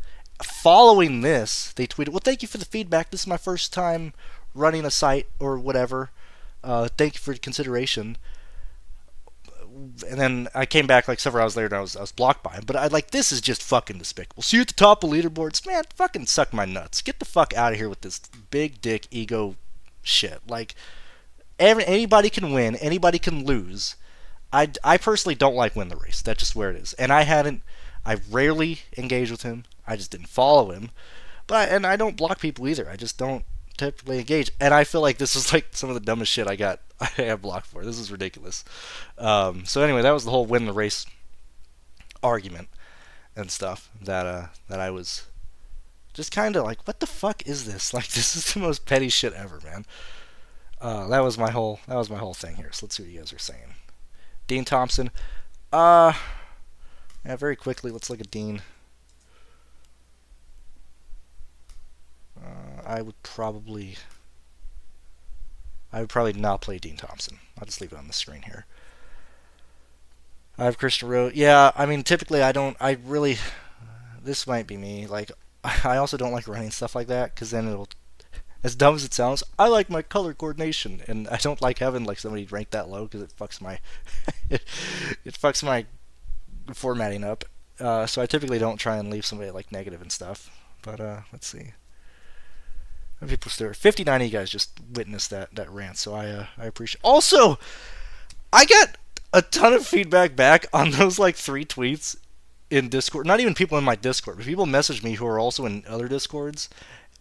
Following this, they tweeted, "Well, thank you for the feedback. This is my first time running a site or whatever. Thank you for your consideration." And then I came back like several hours later and I was blocked by him. But I like, this is just fucking despicable. See you at the top of leaderboards, man. Fucking suck my nuts. Get the fuck out of here with this big dick ego shit. Like, anybody can win, anybody can lose. I personally don't like win the race. That's just where it is. And I rarely engage with him. I just didn't follow him. And I don't block people either. I just don't typically engage. And I feel like this is like some of the dumbest shit I have blocked for. This is ridiculous. So anyway, that was the whole win the race argument and stuff that I was just kind of like, what the fuck is this? Like, this is the most petty shit ever, man. That was my whole thing here. So let's see what you guys are saying. Dean Thompson. Yeah, very quickly, let's look at Dean. I would probably not play Dean Thompson. I'll just leave it on the screen here. I have Christian Rowe. Yeah, I mean, typically I really, this might be me. Like, I also don't like running stuff like that, because then it'll, as dumb as it sounds, I like my color coordination, and I don't like having like somebody rank that low, because it fucks my, it fucks my formatting up. So I typically don't try and leave somebody like negative and stuff. But let's see. People still 59 of you guys just witnessed that rant, so I appreciate. Also, I got a ton of feedback back on those like 3 tweets in Discord. Not even people in my Discord, but people message me who are also in other Discords,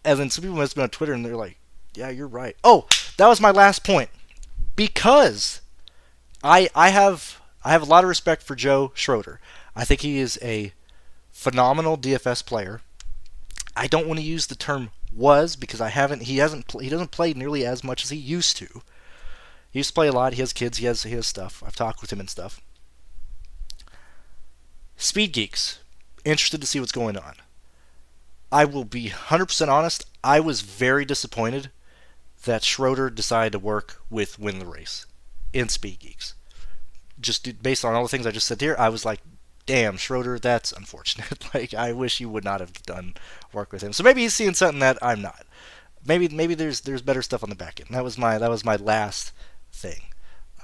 and then some people message me on Twitter, and they're like, "Yeah, you're right." Oh, that was my last point, because I have a lot of respect for Joe Schroeder. I think he is a phenomenal DFS player. I don't want to use the term was, because he doesn't play nearly as much as he used to. He used to play a lot. He has kids. He has stuff. I've talked with him and stuff. Speed Geeks, interested to see what's going on. I will be 100% honest. I was very disappointed that Schroeder decided to work with Win the Race in Speed Geeks. Just based on all the things I just said here, I was like, damn, Schroeder, that's unfortunate. Like, I wish you would not have done work with him. So maybe he's seeing something that I'm not. Maybe there's better stuff on the back end. That was my last thing.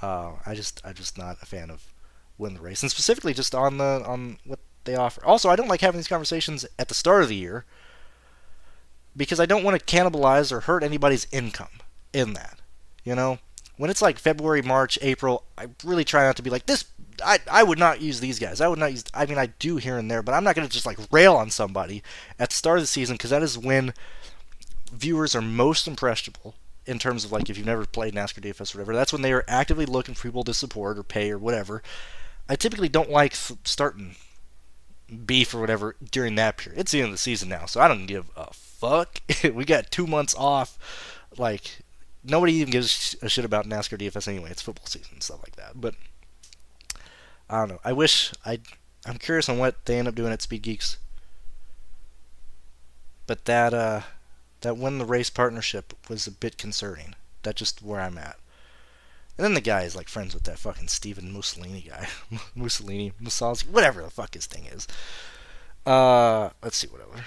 I'm just not a fan of Win the Race, and specifically just on what they offer. Also, I don't like having these conversations at the start of the year, because I don't want to cannibalize or hurt anybody's income in that. You know, when it's like February, March, April, I really try not to be like this. I would not use these guys. I mean, I do here and there, but I'm not going to just like rail on somebody at the start of the season, because that is when viewers are most impressionable in terms of, like, if you've never played NASCAR DFS or whatever, that's when they are actively looking for people to support or pay or whatever. I typically don't like starting beef or whatever during that period. It's the end of the season now, so I don't give a fuck. We got 2 months off. Like, nobody even gives a shit about NASCAR DFS anyway. It's football season and stuff like that. But I don't know. I'm curious on what they end up doing at Speed Geeks. But that Win the Race partnership was a bit concerning. That's just where I'm at. And then the guy is like friends with that fucking Steven Mussolini guy. Mussolini, whatever the fuck his thing is. Let's see, whatever.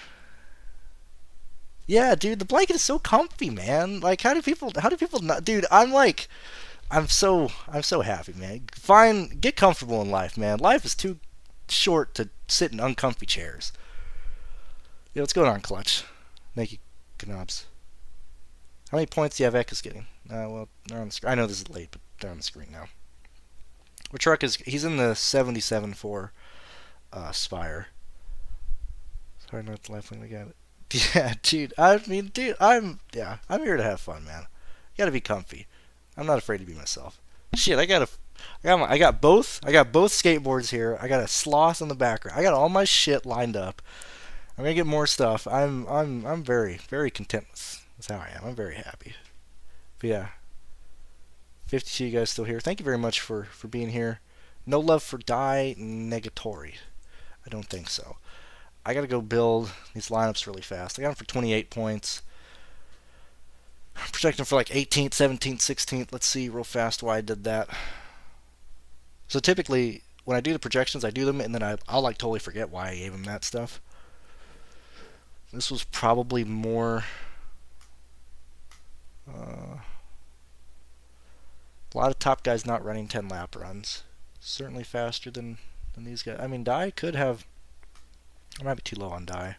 Yeah, dude, the blanket is so comfy, man. Like, how do people not, dude, I'm so happy, man. Get comfortable in life, man. Life is too short to sit in uncomfy chairs. Yeah, what's going on, Clutch? Naked Knobs. How many points do you have Ekus getting? Well, they're on the screen. I know this is late, but they're on the screen now. What truck is... He's in the 77 for Spire. Sorry, not the lifeline we got. Yeah, dude. I mean, dude, I'm here to have fun, man. You gotta be comfy. I'm not afraid to be myself. Shit, I got both skateboards here. I got a sloth in the background. I got all my shit lined up. I'm gonna get more stuff. I'm very, very content with how I am. I'm very happy. But yeah, 52 you guys still here. Thank you very much for being here. No love for Die Negatory. I don't think so. I gotta go build these lineups really fast. I got them for 28 points. I'm projecting for like 18th, 17th, 16th. Let's see real fast why I did that. So typically, when I do the projections, I do them, and then I'll like totally forget why I gave them that stuff. This was probably more... a lot of top guys not running 10 lap runs. Certainly faster than these guys. I mean, Die could have... I might be too low on Die.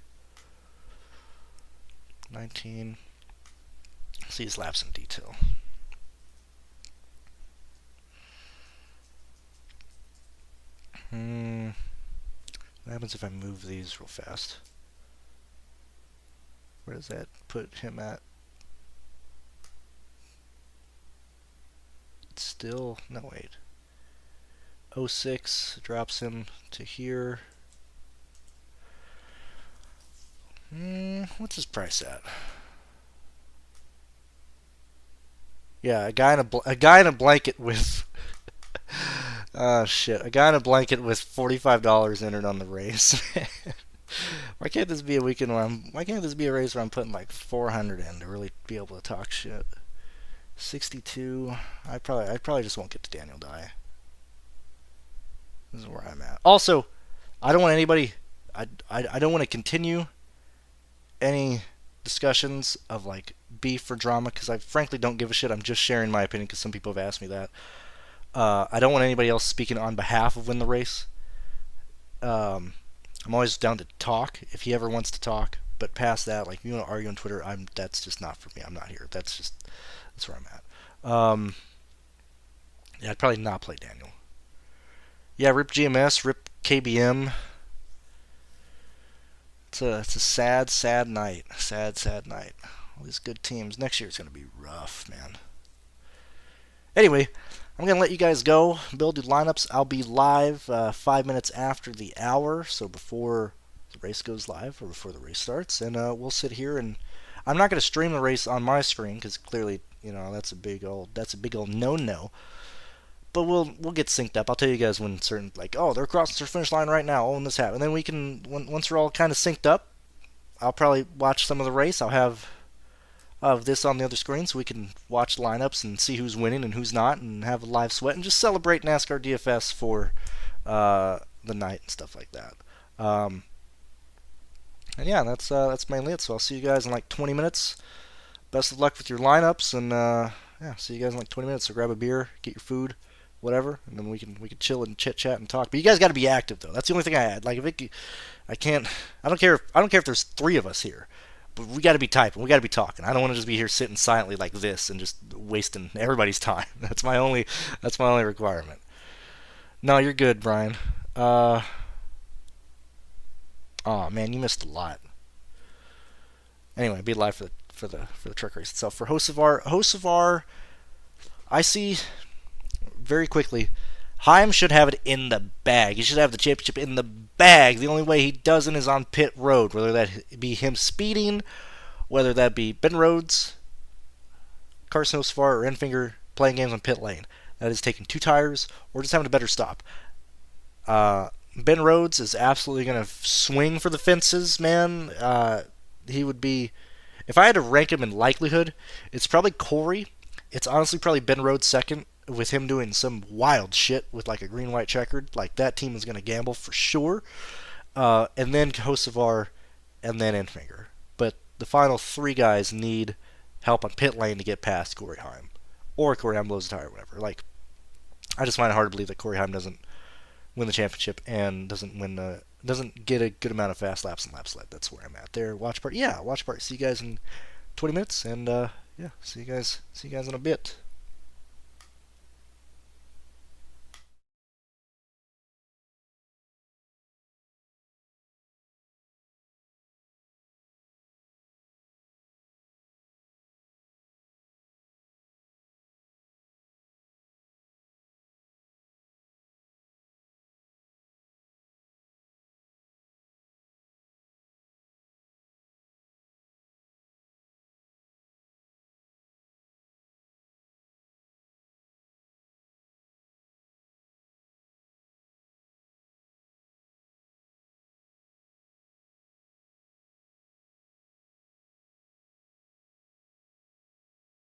19. See his laps in detail. What happens if I move these real fast? Where does that put him at? It's still... No, wait. 06 drops him to here. What's his price at? Yeah, a guy in a blanket with... oh, shit. A guy in a blanket with $45 entered on the race. Why can't this be a weekend where why can't this be a race where I'm putting like 400 in to really be able to talk shit? 62. I probably just won't get to Daniel Die. This is where I'm at. Also, I don't want anybody... I don't want to continue any discussions of like beef or drama, because I frankly don't give a shit. I'm just sharing my opinion because some people have asked me that. I don't want anybody else speaking on behalf of Win the Race. I'm always down to talk if he ever wants to talk, but past that, like, you want to argue on Twitter, that's just not for me. I'm not here. That's where I'm at. Yeah, I'd probably not play Daniel. Yeah, rip GMS, rip KBM. It's a sad, sad night. Sad, sad night. All these good teams. Next year it's going to be rough, man. Anyway, I'm going to let you guys go. Build your lineups. I'll be live 5 minutes after the hour, so before the race goes live or before the race starts. And we'll sit here, and I'm not going to stream the race on my screen because clearly, you know, that's a big old no-no. But we'll get synced up. I'll tell you guys when certain, like, oh, they're crossing their finish line right now. Oh, and this happened. And then we can, once we're all kind of synced up, I'll probably watch some of the race. I'll have this on the other screen so we can watch lineups and see who's winning and who's not, and have a live sweat and just celebrate NASCAR DFS for the night and stuff like that. And yeah, that's mainly it. So I'll see you guys in like 20 minutes. Best of luck with your lineups, and yeah, see you guys in like 20 minutes. So grab a beer, get your food, whatever, and then we can chill and chit chat and talk. But you guys got to be active though. That's the only thing I add. Like, I don't care if there's 3 of us here. But we got to be typing. We got to be talking. I don't want to just be here sitting silently like this and just wasting everybody's time. That's my only requirement. No, you're good, Brian. Oh man, you missed a lot. Anyway, be live for the truck race itself. For Hocevar, I see very quickly. Heim should have it in the bag. He should have the championship in the bag. The only way he doesn't is on pit road, whether that be him speeding, whether that be Ben Rhodes, Carson Hocevar, or Enfinger playing games on pit lane. That is taking 2 tires or just having a better stop. Ben Rhodes is absolutely going to swing for the fences, man. He would be... If I had to rank him in likelihood, it's probably Corey. It's honestly probably Ben Rhodes second, with him doing some wild shit with like a green-white checkered. Like, that team is going to gamble for sure. And then Hocevar, and then Enfinger. But the final 3 guys need help on pit lane to get past Corey Heim. Or Corey Heim blows a tire or whatever. Like, I just find it hard to believe that Corey Heim doesn't win the championship and doesn't win doesn't get a good amount of fast laps and laps led. That's where I'm at there. Watch part. Yeah, watch part. See you guys in 20 minutes, and yeah, see you guys in a bit.